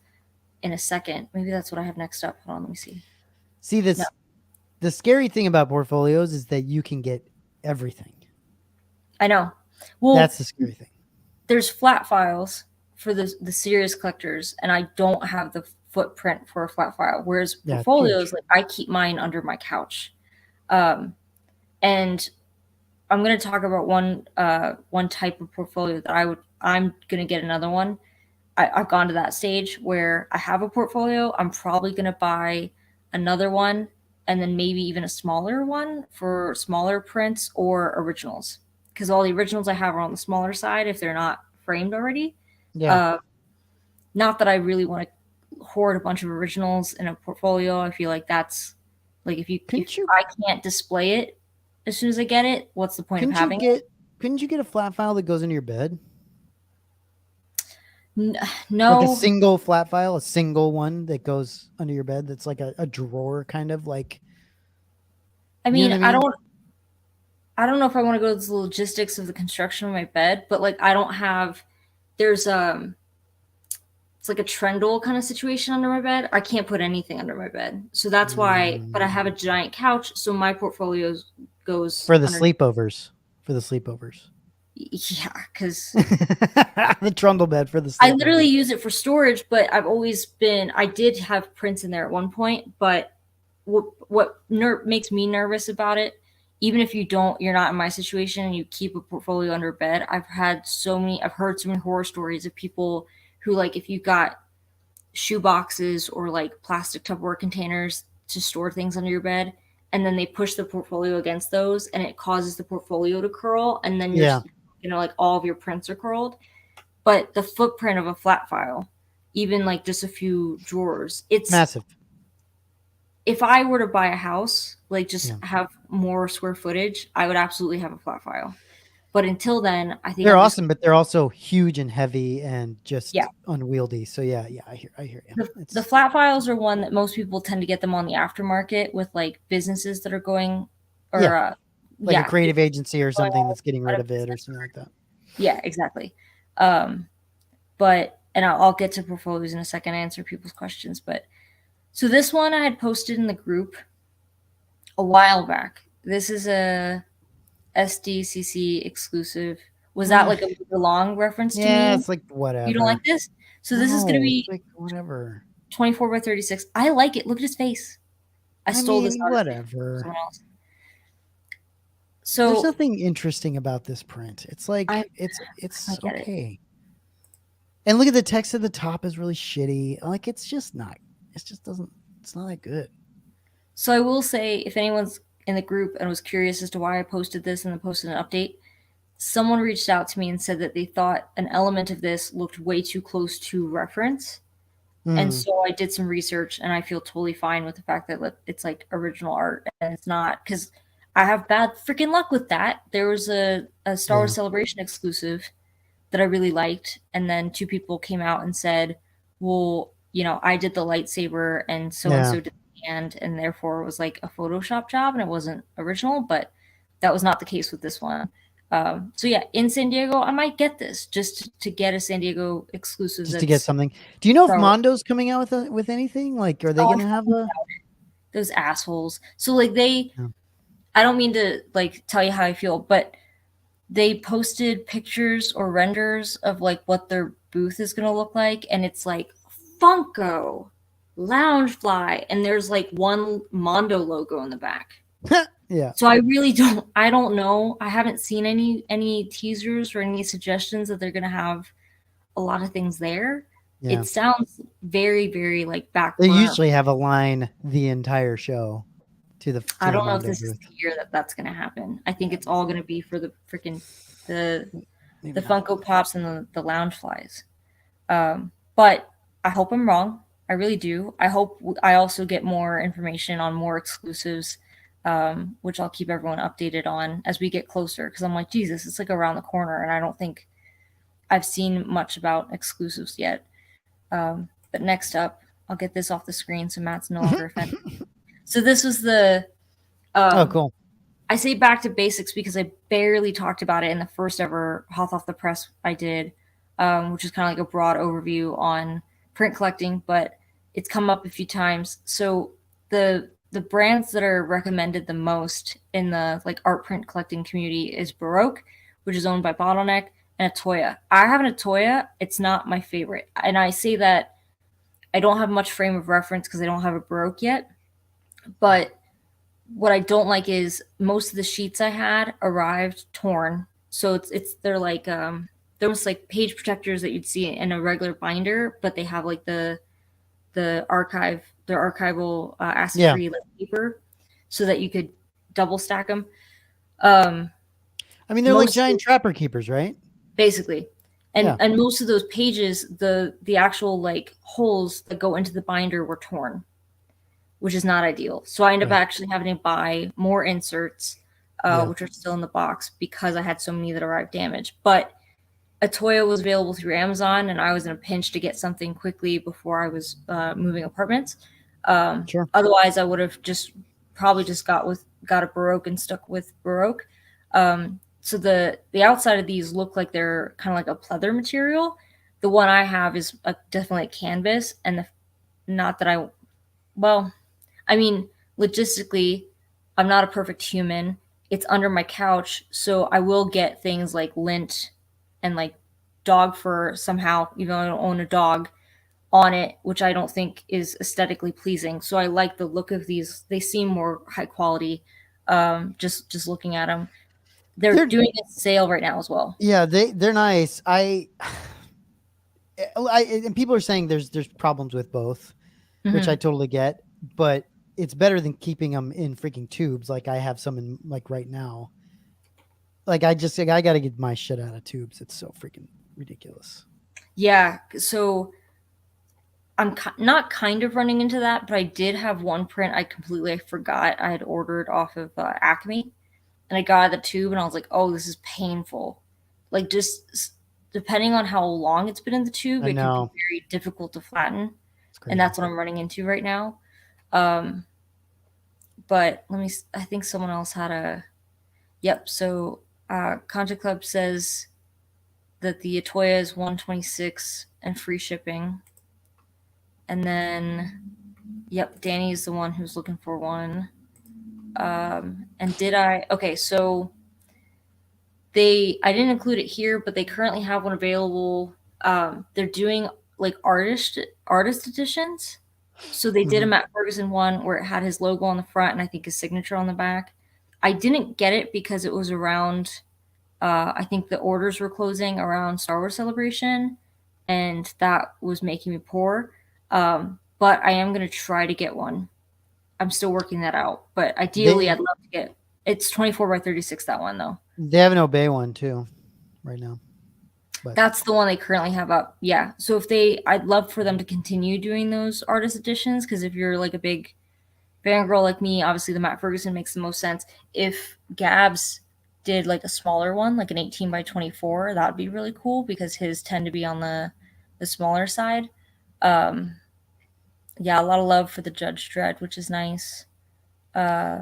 in a second, maybe that's what I have next up. Hold on, let me see. See this. No. The scary thing about portfolios is that you can get everything. I know. Well, that's the scary thing. There's flat files for the serious collectors, and I don't have the footprint for a flat file. Whereas portfolios, like I keep mine under my couch. And I'm going to talk about one type of portfolio that I'm going to get another one. I've gone to that stage where I have a portfolio. I'm probably going to buy another one and then maybe even a smaller one for smaller prints or originals. because all the originals I have are on the smaller side if they're not framed already. Yeah. Not that I really want to hoard a bunch of originals in a portfolio. I feel like that's like if I can't display it as soon as I get it, what's the point of having it? Couldn't you get a flat file that goes into your bed? Like a No, single flat file, a single one that goes under your bed that's like a drawer kind of like. I You mean, know what I mean? I don't know if I want to go to the logistics of the construction of my bed, but like I don't have there's it's like a trundle kind of situation under my bed. I can't put anything under my bed. So that's why, but I have a giant couch, so my portfolio goes For the under. sleepovers. For the sleepovers. Yeah, because The trundle bed for the sleepovers. I literally use it for storage, but I did have prints in there at one point, but makes me nervous about it, even if you're not in my situation and you keep a portfolio under bed, I've heard so many horror stories of people who, like, if you got shoe boxes or like plastic Tupperware containers to store things under your bed, and then they push the portfolio against those and it causes the portfolio to curl, and then like all of your prints are curled. But the footprint of a flat file, even like just a few drawers, it's massive. If I were to buy a house, like just have more square footage, I would absolutely have a flat file. But until then, I think They're awesome, but they're also huge and heavy and just Yeah. unwieldy. So yeah, I hear you. The flat files are one that most people tend to get them on the aftermarket with like businesses that are going or like a creative agency or something that's getting rid of it or something like that. Yeah, exactly. But and I'll get to portfolios in a second, answer people's questions. But so this one I had posted in the group a while back. This is a SDCC exclusive. Was that like a long reference to me? Yeah, it's like whatever. You don't like this? So this is going to be like whatever. 24 by 36. I like it. Look at his face. I stole this out whatever. Of someone else. So there's nothing interesting about this print. It's like it's okay. And look at the text at the top is really shitty. Like it's not that good. So I will say, if anyone's in the group and was curious as to why I posted this and then posted an update, someone reached out to me and said that they thought an element of this looked way too close to reference. And so I did some research, and I feel totally fine with the fact that it's like original art, and it's not, because I have bad freaking luck with that. There was a Star Wars Celebration exclusive that I really liked, and then two people came out and said, well, I did the lightsaber and so did the hand, and therefore it was like a Photoshop job and it wasn't original, but that was not the case with this one. So yeah, in San Diego, I might get this just to get a San Diego exclusive. Just to get something. Do you know if Mondo's coming out with anything? Like, are they going to have those assholes? So like I don't mean to like tell you how I feel, but they posted pictures or renders of like what their booth is going to look like, and it's like Funko, Loungefly, and there's like one Mondo logo in the back. Yeah. So I don't know. I haven't seen any teasers or any suggestions that they're going to have a lot of things there. Yeah. It sounds very, very like back. They usually have a line the entire show to the. I don't know if this is the year that's going to happen. I think it's all going to be for the freaking the Funko Pops and the Loungeflies. But I hope I'm wrong. I really do. I hope I also get more information on more exclusives. Which I'll keep everyone updated on as we get closer, because I'm like, Jesus, it's like around the corner, and I don't think I've seen much about exclusives yet. But next up, I'll get this off the screen so Matt's no longer offended. So this was the oh, cool. I say back to basics because I barely talked about it in the first ever Hoth Off the Press I did, which is kind of like a broad overview on print collecting, but it's come up a few times. So the brands that are recommended the most in the like art print collecting community is Baroque, which is owned by Bottleneck, and Atoya. I have an Atoya. It's not my favorite. And I say that I don't have much frame of reference because I don't have a Baroque yet. But what I don't like is most of the sheets I had arrived torn. So they're like they're almost like page protectors that you'd see in a regular binder, but they have like the archival acid-free paper, so that you could double stack them. I I mean, they're like giant trapper keepers, right? Basically. And Yeah. and most of those pages, the actual like holes that go into the binder were torn, which is not ideal. So I ended up Right. actually having to buy more inserts, Yeah. which are still in the box because I had so many that arrived damaged. But a Toya was available through Amazon, and I was in a pinch to get something quickly before I was moving apartments. Sure. Otherwise, I would have just probably just got a Baroque and stuck with Baroque. So the outside of these look like they're kind of like a pleather material. The one I have is definitely a canvas, and not that I well, I mean, logistically, I'm not a perfect human. It's under my couch, so I will get things like lint and like dog fur somehow, even though I don't own a dog, on it, which I don't think is aesthetically pleasing. So I like the look of these. They seem more high quality. Just looking at them, they're They're doing a sale right now as well. yeah, they're nice. And people are saying there's problems with both, which I Hmm. totally get, but it's better than keeping them in freaking tubes like I have some in like right now. Like I got to get my shit out of tubes. It's so freaking ridiculous. Yeah, so I'm not kind of running into that, but I did have one print I forgot I had ordered off of Acme, and I got out of the tube, and I was like, "Oh, this is painful." Like just depending on how long it's been in the tube, I it could be know. very difficult to flatten, It's and crazy. that's what I'm running into right now. Um, but I think someone else had a. Yep. So Contra Club says that the Atoya is 126 and free shipping. And then, yep, Danny's the one who's looking for one. And did I? Okay, so I didn't include it here, but they currently have one available. They're doing like artist editions. So they did a Mhm. Matt Ferguson one where it had his logo on the front and I think his signature on the back. I didn't get it because it was around. I think the orders were closing around Star Wars Celebration, and that was making me poor. But I am gonna try to get one. I'm still working that out, but ideally, I'd They love to get. It's 24 by 36. That one though. they have an Obey one too right now. But That's the one they currently have up. Yeah. So I'd love for them to continue doing those artist editions because if you're like a big fangirl like me, obviously the Matt Ferguson makes the most sense. If Gabs did like a smaller one, like an 18 by 24, that would be really cool because his tend to be on the smaller side. Um, yeah, a lot of love for the Judge Dredd, which is nice.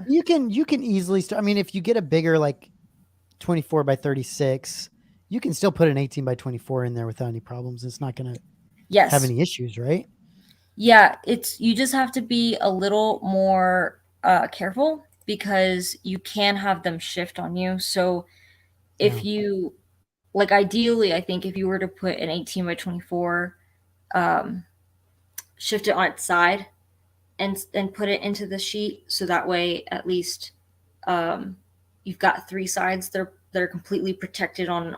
you can easily start. I mean, if you get a bigger like 24 by 36, you can still put an 18 by 24 in there without any problems. It's not going to have Yes. any issues, right? Yeah, it's you just have to be a little more careful because you can have them shift on you. So Yeah. if you like ideally, I think if you were to put an 18 by 24, um, shift it on its side and put it into the sheet so that way at least um, you've got three sides that are completely protected on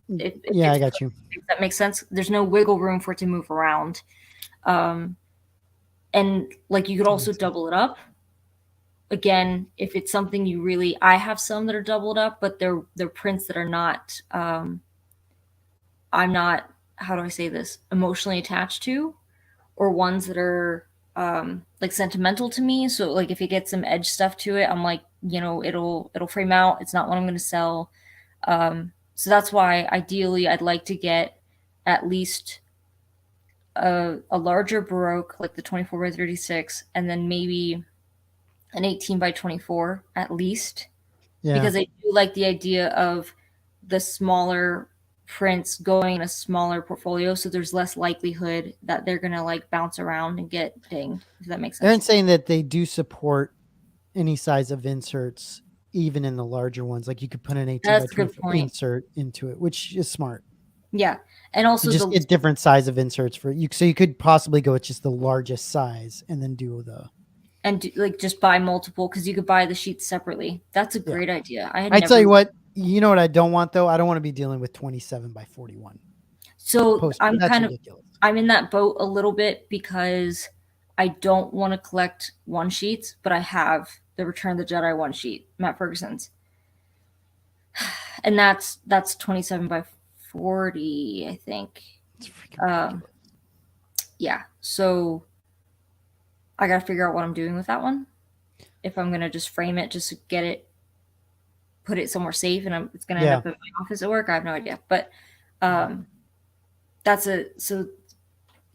if it Yeah, I gets got you. if that makes sense. There's no wiggle room for it to move around. Um, and like you could That also makes sense. double it up again if it's something you really I have some that are doubled up but they're prints that are not I'm not how do I say this emotionally attached to or ones that are like sentimental to me so like if it gets some edge stuff to it I'm like it'll frame out it's not what I'm going to sell so that's why ideally I'd like to get at least a larger Baroque like the 24 by 36 and then maybe an 18 by 24 at least Yeah. because I do like the idea of the smaller prints going in a smaller portfolio so there's less likelihood that they're gonna like bounce around and get dinged if that makes sense. Aaron's saying that they do support any size of inserts, even in the larger ones. Like you could put an 18 by That's a good 24 point. insert into it, which is smart. Yeah, and To also just the get different size of inserts for you. So you could possibly go with just the largest size and then do the and like just buy multiple because you could buy the sheets separately. That's a yeah. great idea. I had I tell never. you what, you know what I don't want though? I don't want to be dealing with 27 by 41 So poster. That's ridiculous. I'm in that boat a little bit because I don't want to collect one sheets, but I have the Return of the Jedi one sheet, Matt Ferguson's. and that's 27 by 40, I think. It's freaking ridiculous. Yeah, so I gotta figure out what I'm doing with that one. If I'm gonna just frame it, just to get it, put it somewhere safe, and it's gonna end up in my office at work. I have no idea, but that's a so.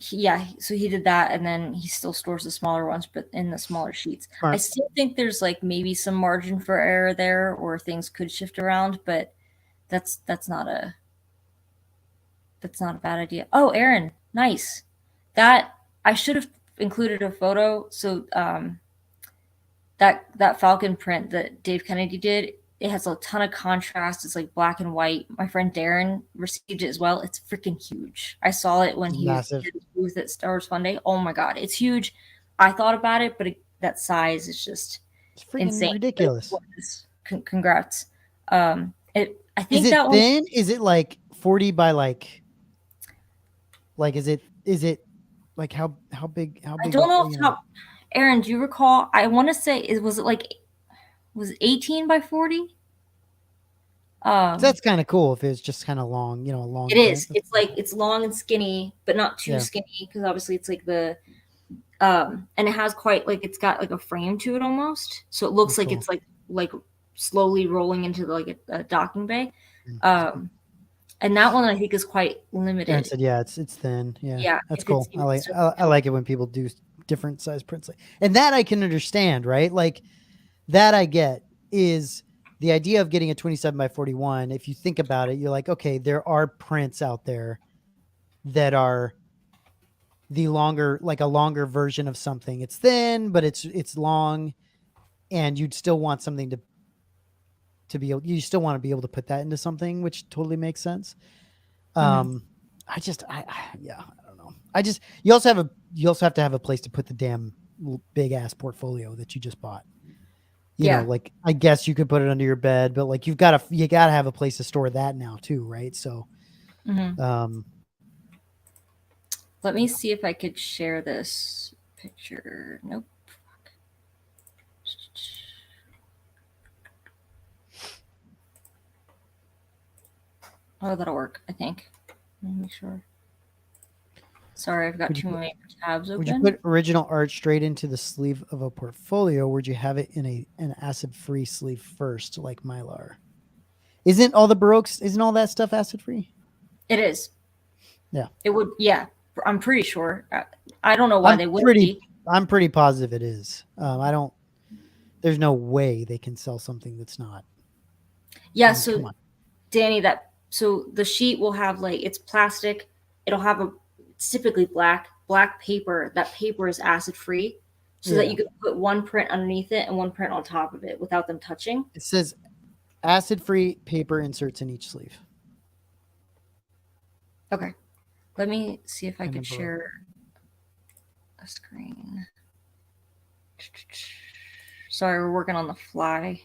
So he did that, and then he still stores the smaller ones, but in the smaller sheets. Smart. I still think there's like maybe some margin for error there, or things could shift around, but that's not a bad idea. Oh, Aaron, nice. That I should have included a photo. So that Falcon print that Dave Kennedy did, it has a ton of contrast. It's like black and white. My friend Darren received it as well. It's freaking huge. I saw it when he was at his booth at Star Wars Fun Day. Oh my god, it's huge. I thought about it, but that size is just insane. Ridiculous. Congrats. I think is it that thin? Is it like 40 by like is it like how big? I don't know how. Aaron, do you recall? I want to say was it 18 by 40? That's kind of cool if it's just kind of long, a long. It is. It's like it's long and skinny, but not too skinny, because obviously it's like the and it has quite like it's got like a frame to it almost, so it looks like it's like slowly rolling into like a docking bay. And that one I think is quite limited. Aaron said, yeah, it's thin. Yeah, that's cool. I like it when people do different size prints, and that I can understand, right? Like that I get is the idea of getting a 27 by 41. If you think about it, you're like, okay, there are prints out there that are the longer, like a longer version of something. It's thin, but it's long, and you'd still want something to be able, you still want to be able to put that into something, which totally makes sense. I don't know. You also have to have a place to put the damn big ass portfolio that you just bought. You know, like I guess you could put it under your bed, but like you gotta have a place to store that now too, right? So, let me see if I could share this picture. Nope. Oh, that'll work, I think. Let me make sure. Sorry, I've got too many tabs open. Would you put original art straight into the sleeve of a portfolio? Or would you have it in an acid-free sleeve first, like Mylar? Isn't all that stuff acid-free? It is. Yeah. It would. Yeah, I'm pretty sure. I don't know why they wouldn't be. I'm pretty positive it is. There's no way they can sell something that's not. Yeah. So, Danny, so the sheet will have it's plastic. It'll have it's typically black paper. That paper is acid free, so that you can put one print underneath it and one print on top of it without them touching. It says acid free paper inserts in each sleeve. Okay, let me see if I can share a screen. Sorry, we're working on the fly.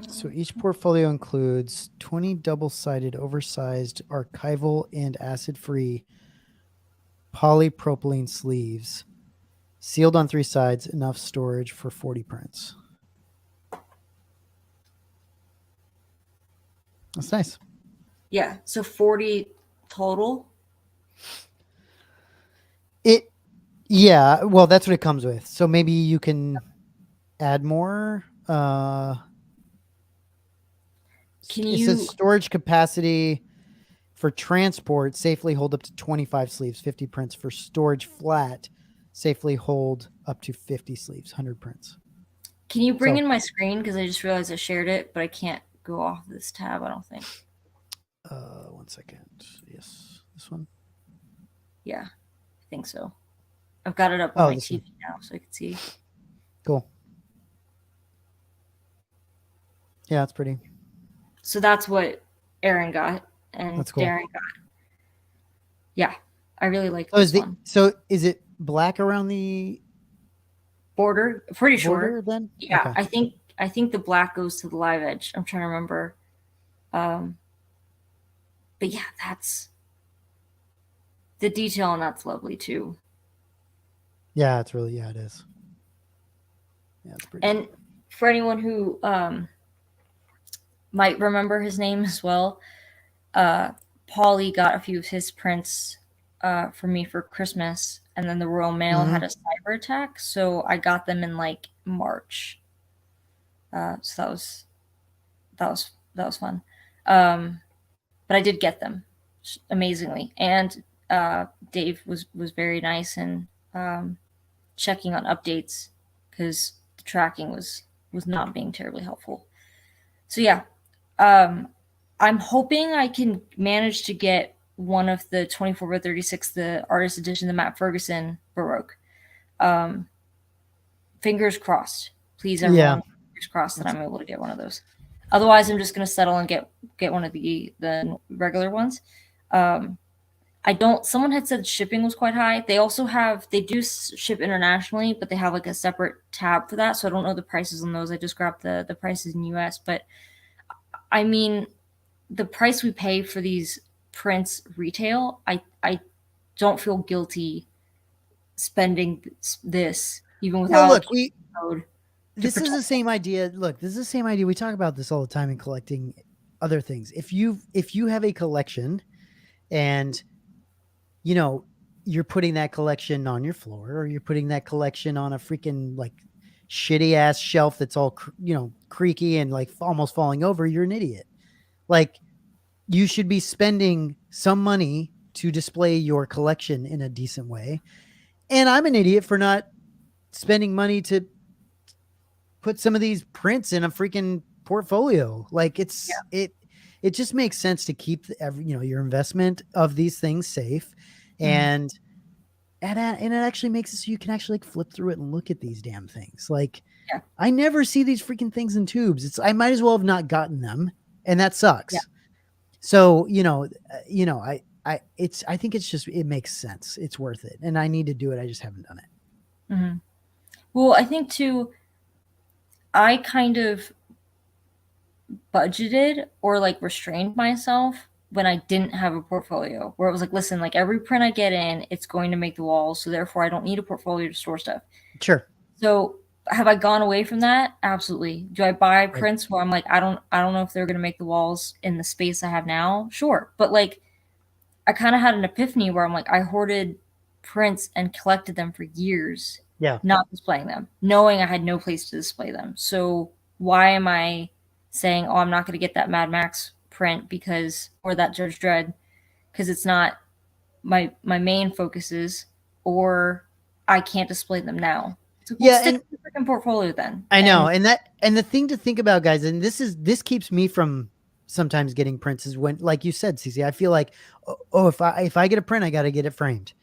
So each portfolio includes 20 double-sided, oversized, archival, and acid-free polypropylene sleeves, sealed on 3 sides, enough storage for 40 prints. That's nice. Yeah, so 40 total. Yeah, well, that's what it comes with. So maybe you can add more. It says storage capacity for transport, safely hold up to 25 sleeves, 50 prints. For storage flat, safely hold up to 50 sleeves, 100 prints. Can you bring in my screen? Because I just realized I shared it, but I can't go off this tab, I don't think. 1 second. Yes. This one? Yeah, I think so. I've got it up on my TV now so I can see. Cool. Yeah, it's pretty. So that's what Aaron got, and that's cool. Darren got. Yeah, I really like this one. So is it black around the border? Pretty sure. Then? Yeah, okay. I think the black goes to the live edge. I'm trying to remember. But yeah, that's the detail, and that's lovely too. Yeah, it's really, it is. Yeah, it's pretty. And for anyone who might remember his name as well. Paulie got a few of his prints for me for Christmas, and then the Royal Mail Mhm. had a cyber attack, so I got them in like March. So that was fun. But I did get them amazingly, and Dave was very nice and checking on updates because the tracking was not being terribly helpful. So yeah, um, I'm hoping I can manage to get one of the 24 by 36, the artist edition, the Matt Ferguson Baroque. Um, fingers crossed, please, Yeah. everyone. Fingers crossed that I'm able to get one of those. Otherwise, I'm just gonna settle and get one of the regular ones. Um, I don't. Someone had said shipping was quite high. They do ship internationally, but they have like a separate tab for that. So I don't know the prices on those. I just grabbed the prices in US. But I mean, the price we pay for these prints retail, I don't feel guilty spending this even Well, without look, we code to this is protect. the same idea. Look, this is the same idea. We talk about this all the time in collecting other things. If you have a collection and you know you're putting that collection on your floor or you're putting that collection on a freaking like shitty ass shelf that's all creaky and like almost falling over, you're an idiot. Like you should be spending some money to display your collection in a decent way. And I'm an idiot for not spending money to put some of these prints in a freaking portfolio. Like it just makes sense to keep your investment of these things safe, Mhm. and it actually makes it so you can actually like flip through it and look at these damn things. Like Yeah, I never see these freaking things in tubes. I might as well have not gotten them, and that yeah. sucks. So I think it's just it makes sense. It's worth it, and I need to do it. I just haven't done it. Hmm. Well, I think too. I kind of budgeted or like restrained myself when I didn't have a portfolio, where it was like, listen, like every print I get in, it's going to make the walls, so therefore I don't need a portfolio to store stuff. Sure. So have I gone away from that? Absolutely. Do I buy Right. prints where I'm like, I don't know if they're gonna make the walls in the space I have now? Sure. But like I kind of had an epiphany where I'm like, I hoarded prints and collected them for years, Yeah. not displaying them, knowing I had no place to display them. So why am I saying, oh, I'm not going to get that Mad Max print because, or that Judge Dredd, because it's not my main focuses, or I can't display them now. It's like, well, Yeah, stick and to the freaking portfolio then. I know, And and the thing to think about, guys, and this keeps me from sometimes getting prints is when, like you said, CC, I feel like, oh, if I get a print, I got to get it framed,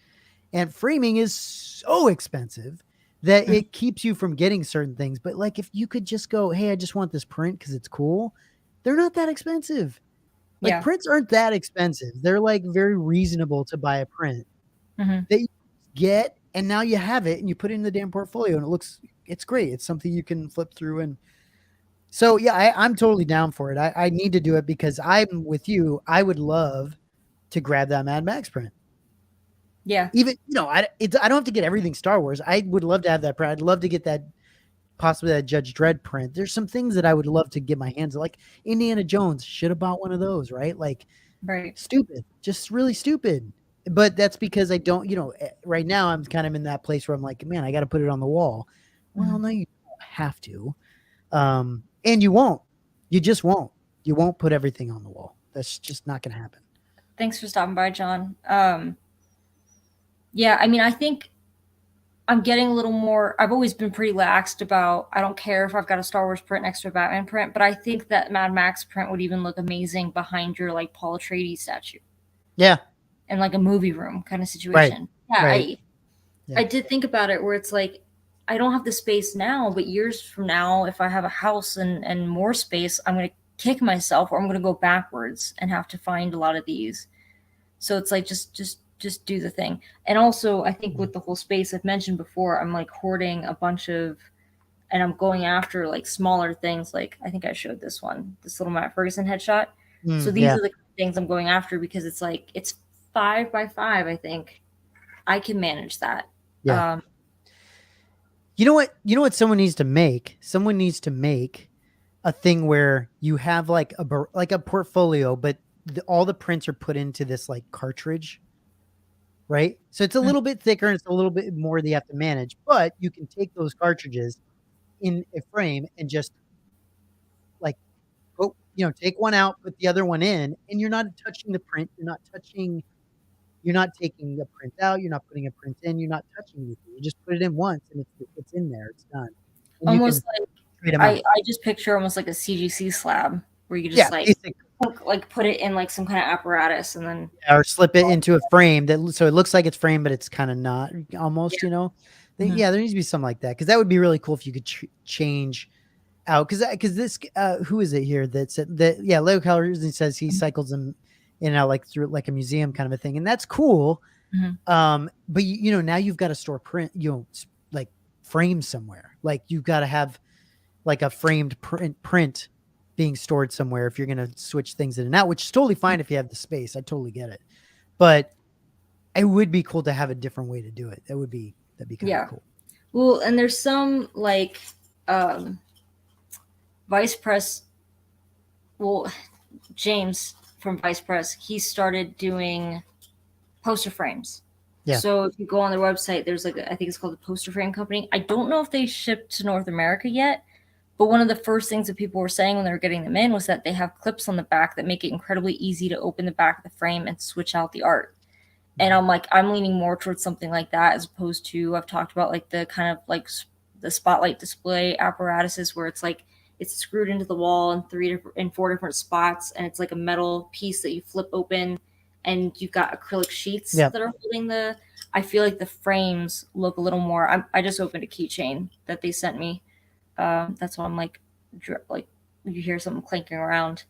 and framing is so expensive that Mhm. it keeps you from getting certain things. But like, if you could just go, hey, I just want this print because it's cool, they're not that expensive. Like Yeah. prints aren't that expensive. They're like very reasonable to buy a print Hmm. that you get, and now you have it and you put it in the damn portfolio, and it's great. It's something you can flip through. And so, yeah, I'm totally down for it. I need to do it because I'm with you. I would love to grab that Mad Max print. Yeah. Even, I don't have to get everything Star Wars. I would love to have that print. I'd love to get that, possibly that Judge Dredd print. There's some things that I would love to get my hands on. Like Indiana Jones should have bought one of those, right? Like Right. stupid, just really stupid. But that's because I don't, right now I'm kind of in that place where I'm like, man, I got to put it on the wall. Well, Mhm. no, you don't have to. And you won't. You just won't. You won't put everything on the wall. That's just not going to happen. Thanks for stopping by, John. Yeah, I mean, I think I'm getting a little more. I've always been pretty laxed about. I don't care if I've got a Star Wars print next to a Batman print, but I think that Mad Max print would even look amazing behind your like Paul Atreides statue Yeah. in like a movie room kind of Right. situation. Yeah, Right. I Yeah. did think about it where it's like I don't have the space now, but years from now, if I have a house and more space, I'm gonna kick myself or I'm gonna go backwards and have to find a lot of these. So it's like just do the thing. And also I think with the whole space I've mentioned before, I'm like hoarding a bunch of and I'm going after like smaller things. Like I think I showed this one, this little Matt Ferguson headshot. So these Yeah. are the things I'm going after because it's like it's 5 by 5, I think. I can manage that. Yeah. Um You know what? You know what someone needs to make? Someone needs to make a thing where you have like a portfolio, but all the prints are put into this like cartridge, right? So it's a Mm. little bit thicker and it's a little bit more that you have to manage, but you can take those cartridges in a frame and just like take one out, put the other one in, and you're not touching the print. You're not taking a print out. You're not putting a print in. You're not touching anything. You just put it in once, and it's in there. It's done, and you can Almost like trade them out. I just picture almost like a CGC slab where you just Yeah, basic. like put it in like some kind of apparatus and then Or slip it into a frame so it looks like it's framed, but it's kind of not almost. Mhm. Yeah, there needs to be something like that because that would be really cool if you could change out because this who is it here that said that Lego Colors and says he cycles them in and out like through like a museum kind of a thing, and that's cool. Mhm. But now you've got to store print, like frames somewhere. Like you've got to have like a framed print being stored somewhere if you're going to switch things in and out, which is totally fine if you have the space. I totally get it. But it would be cool to have a different way to do it. That'd be kind of cool. Well, and there's some like Vice Press. Well, James from Vice Press, he started doing poster frames. Yeah. So if you go on their website, there's like I think it's called the Poster Frame Company. I don't know if they shipped to North America yet, but one of the first things that people were saying when they were getting them in was that they have clips on the back that make it incredibly easy to open the back of the frame and switch out the art. And I'm like, I'm leaning more towards something like that as opposed to I've talked about like the kind of like the spotlight display apparatuses where it's like it's screwed into the wall in four different spots, and it's like a metal piece that you flip open, and you've got acrylic sheets that are holding the. I feel like the frames look a little more. I just opened a keychain that they sent me. That's why I'm like you hear something clanking around,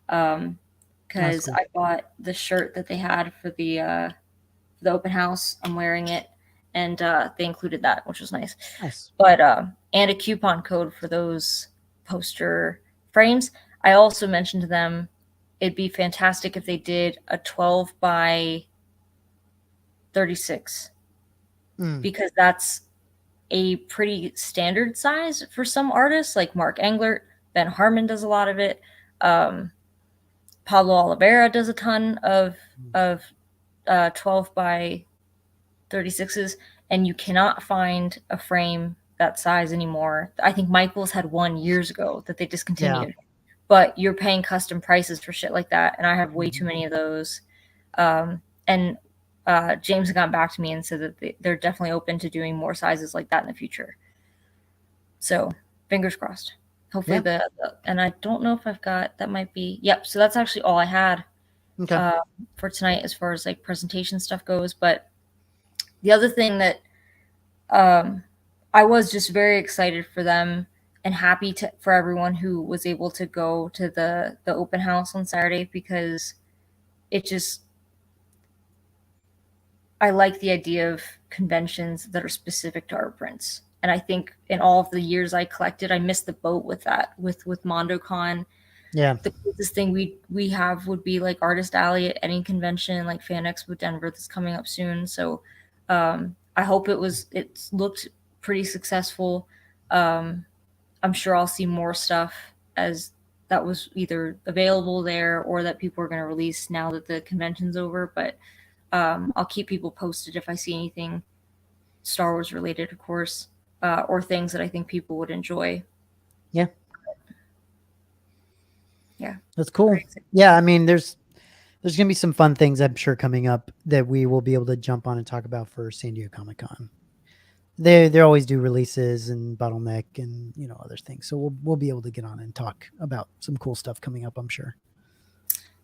because cool. I bought the shirt that they had for the open house. I'm wearing it, and they included that, which was nice. But and a coupon code for those poster frames. I also mentioned to them it'd be fantastic if they did a 12 by 36 because that's a pretty standard size for some artists like Mark Englert. Ben Harmon does a lot of it. Pablo Oliveira does a ton of 12 by 36s, and you cannot find a frame that size anymore. I think Michaels had one years ago that they discontinued, but you're paying custom prices for shit like that, and I have way too many of those. And James got back to me and said that they're definitely open to doing more sizes like that in the future. So fingers crossed. Hopefully and I don't know if I've got, that might be, yep. So that's actually all I had for tonight as far as like presentation stuff goes. But the other thing that I was just very excited for them and happy for everyone who was able to go to the open house on Saturday, because I like the idea of conventions that are specific to art prints. And I think in all of the years I collected, I missed the boat with that, with MondoCon. Yeah. The closest thing we have would be like Artist Alley at any convention, like Fan Expo Denver that's coming up soon. So I hope it looked pretty successful. I'm sure I'll see more stuff as that was either available there or that people are going to release now that the convention's over. But I'll keep people posted if I see anything Star Wars related, of course, or things that I think people would enjoy. Yeah. Yeah. That's cool. Yeah. I mean, there's going to be some fun things I'm sure coming up that we will be able to jump on and talk about for San Diego Comic-Con. They always do releases and Bottleneck and, other things. So we'll be able to get on and talk about some cool stuff coming up, I'm sure.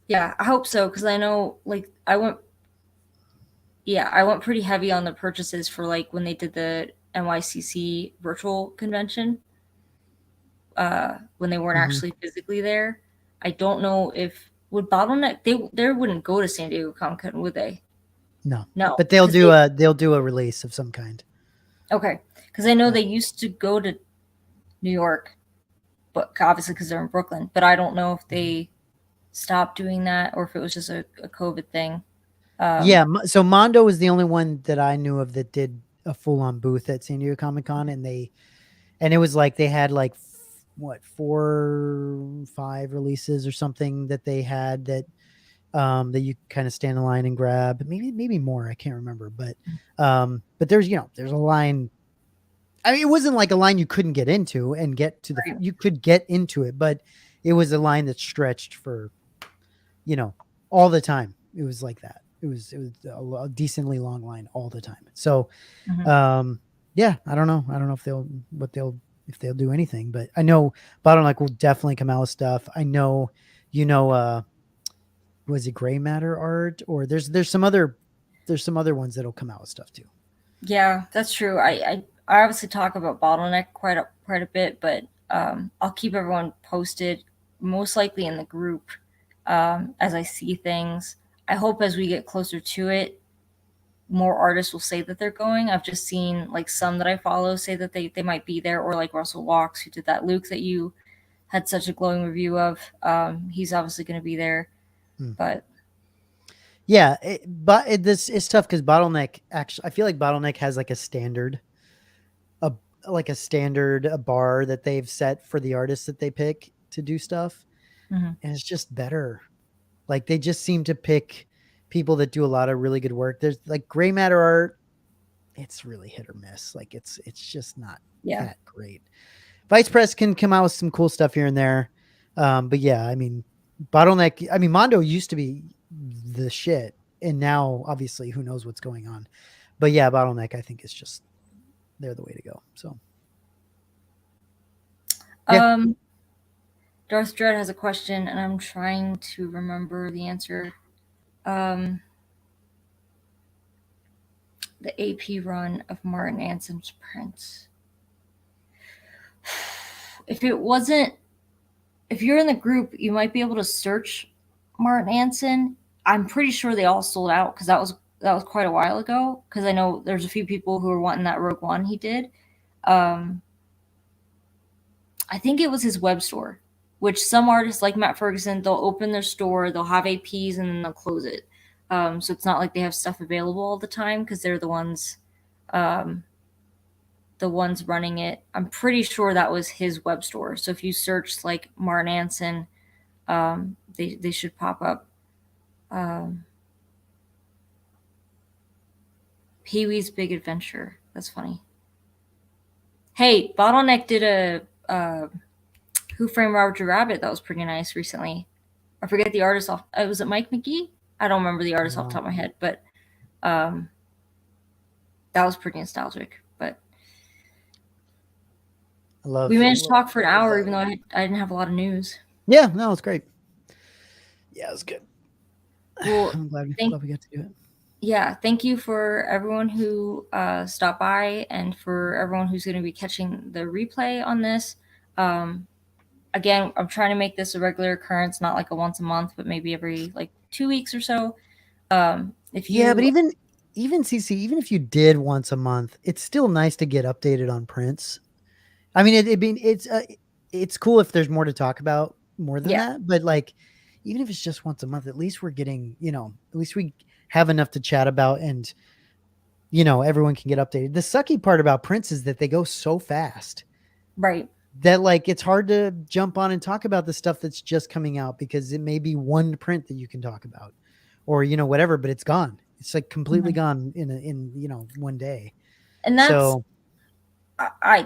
Yeah, I hope so. Cause I know like I went pretty heavy on the purchases for like when they did the NYCC virtual convention, when they weren't actually physically there. I don't know if would Bottleneck, they wouldn't go to San Diego Comic-Con, would they? No. But they'll do a release of some kind. Okay, because I know they used to go to New York, but obviously because they're in Brooklyn. But I don't know if they stopped doing that or if it was just a COVID thing. So Mondo was the only one that I knew of that did a full-on booth at San Diego Comic-Con, and it was like they had like what 4, 5 releases or something that they had that you kind of stand in line and grab. Maybe more. I can't remember, but there's there's a line. I mean, it wasn't like a line you couldn't get into and get to the. Right. You could get into it, but it was a line that stretched for you know all the time. It was like that. It was a decently long line all the time. So Mhm. yeah, I don't know. I don't know if they'll do anything, but I know Bottleneck will definitely come out with stuff. I know, was it Gray Matter art or there's some other ones that'll come out with stuff too. Yeah, that's true. I obviously talk about Bottleneck quite a bit, but I'll keep everyone posted, most likely in the group, as I see things. I hope as we get closer to it, more artists will say that they're going. I've just seen like some that I follow say that they might be there, or like Russell Walks, who did that Luke that you had such a glowing review of. He's obviously going to be there, but Yeah, this is tough because Bottleneck actually, I feel like Bottleneck has like a standard, a a bar that they've set for the artists that they pick to do stuff, mhm. and it's just better. Like they just seem to pick people that do a lot of really good work. There's like Gray Matter art, it's really hit or miss. Like it's just not Yeah. that great. Vice Press can come out with some cool stuff here and there. But yeah, I mean, Bottleneck, I mean, Mondo used to be the shit. And now, obviously, who knows what's going on. But yeah, Bottleneck, I think, is just, they're the way to go. So, yeah. Darth Dread has a question, and I'm trying to remember the answer. The AP run of Martin Anson's Prince. If you're in the group, you might be able to search Martin Anson. I'm pretty sure they all sold out because that was quite a while ago. Because I know there's a few people who were wanting that Rogue One he did. I think it was his web store, which some artists like Matt Ferguson, they'll open their store, they'll have APs, and then they'll close it. So it's not like they have stuff available all the time because they're the ones running it. I'm pretty sure that was his web store. So if you search like Martin Anson, they should pop up. Pee Wee's Big Adventure. That's funny. Hey, Bottleneck did a Who Framed Roger Rabbit that was pretty nice recently. I forget the artist off. Was it Mike McGee? I don't remember the artist off the top of my head, but that was pretty nostalgic. But we managed to talk for an hour, even though I didn't have a lot of news. Yeah, no, it's great. Yeah, it was good. Well, I'm glad we got to do it. Yeah, thank you for everyone who stopped by and for everyone who's going to be catching the replay on this. Again, I'm trying to make this a regular occurrence, not like a once a month, but maybe every like 2 weeks or so. But even CC, even if you did once a month, it's still nice to get updated on Prince. I mean, it's cool if there's more to talk about more than that, but like, even if it's just once a month, at least we're getting, at least we have enough to chat about and, everyone can get updated. The sucky part about Prince is that they go so fast. Right. That like, it's hard to jump on and talk about the stuff that's just coming out because it may be one print that you can talk about or, whatever, but it's gone. It's like completely gone in one day. And that's,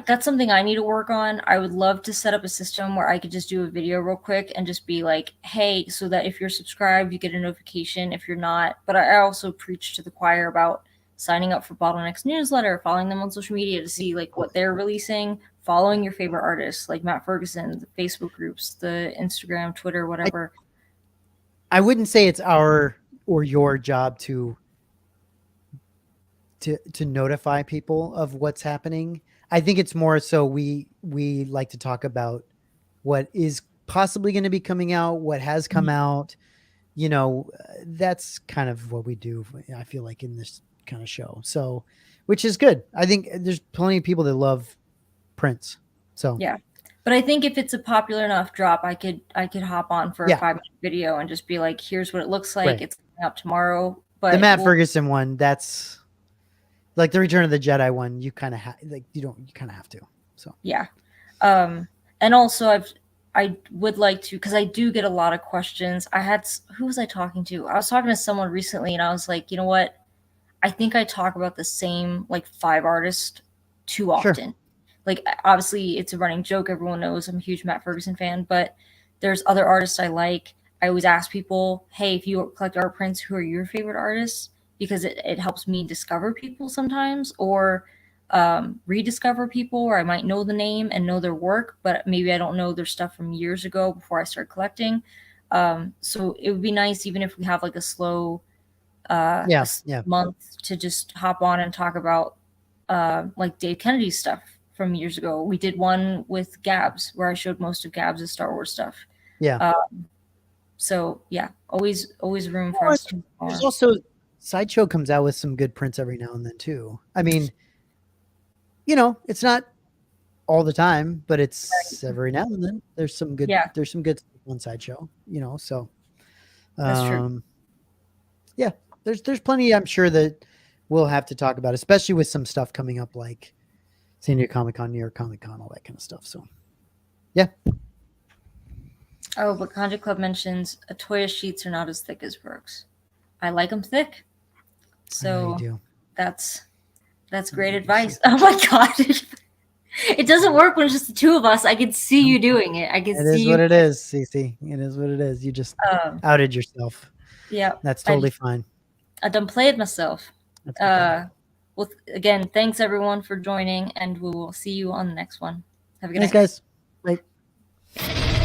that's something I need to work on. I would love to set up a system where I could just do a video real quick and just be like, hey, so that if you're subscribed, you get a notification. If you're not, but I also preach to the choir about signing up for Bottleneck's newsletter, following them on social media to see like what they're releasing, following your favorite artists like Matt Ferguson, the Facebook groups, the Instagram, Twitter, whatever. I wouldn't say it's our or your job to notify people of what's happening. I think it's more so we like to talk about what is possibly going to be coming out, what has come out. That's kind of what we do. I feel like in this kind of show. So, which is good. I think there's plenty of people that love Prince. So yeah. But I think if it's a popular enough drop, I could hop on for a 5-minute video and just be like, here's what it looks like. Right. It's coming out tomorrow. But the Matt Ferguson one, that's like the Return of the Jedi one. You kind of you kind of have to. So yeah. And And also I would like to, because I do get a lot of questions. Who was I talking to? I was talking to someone recently, and I was like, you know what? I think I talk about the same like 5 artists too Sure. often. Like, obviously it's a running joke. Everyone knows I'm a huge Matt Ferguson fan, but there's other artists I like. I always ask people, hey, if you collect art prints, who are your favorite artists? Because it helps me discover people sometimes, or rediscover people where I might know the name and know their work, but maybe I don't know their stuff from years ago before I start collecting. So it would be nice, even if we have like a slow Yeah. month, to just hop on and talk about like Dave Kennedy stuff from years ago. We did one with Gabs where I showed most of Gabs' Star Wars stuff. Yeah. So yeah, always room for us to There's more. also Sideshow comes out with some good prints every now and then too. I mean, you know, it's not all the time, but it's every now and then. There's some good Yeah. stuff on Sideshow, you know, so That's true. yeah, there's plenty I'm sure that we'll have to talk about, especially with some stuff coming up like San Diego Comic-Con, New York Comic-Con, all that kind of stuff. So yeah. Oh, but Conja Club mentions Atoya sheets are not as thick as Brooks. I like them thick. I know you So do. that's great advice. Oh my god. It doesn't work when it's just the two of us. I can see you doing it. I can It see is you. what it is, Cece. It is what it is. You just outed yourself. Yeah. That's totally fine. I done played myself. That's okay. Well, again, thanks everyone for joining, and we will see you on the next one. Have a good Thanks, night. guys. Bye.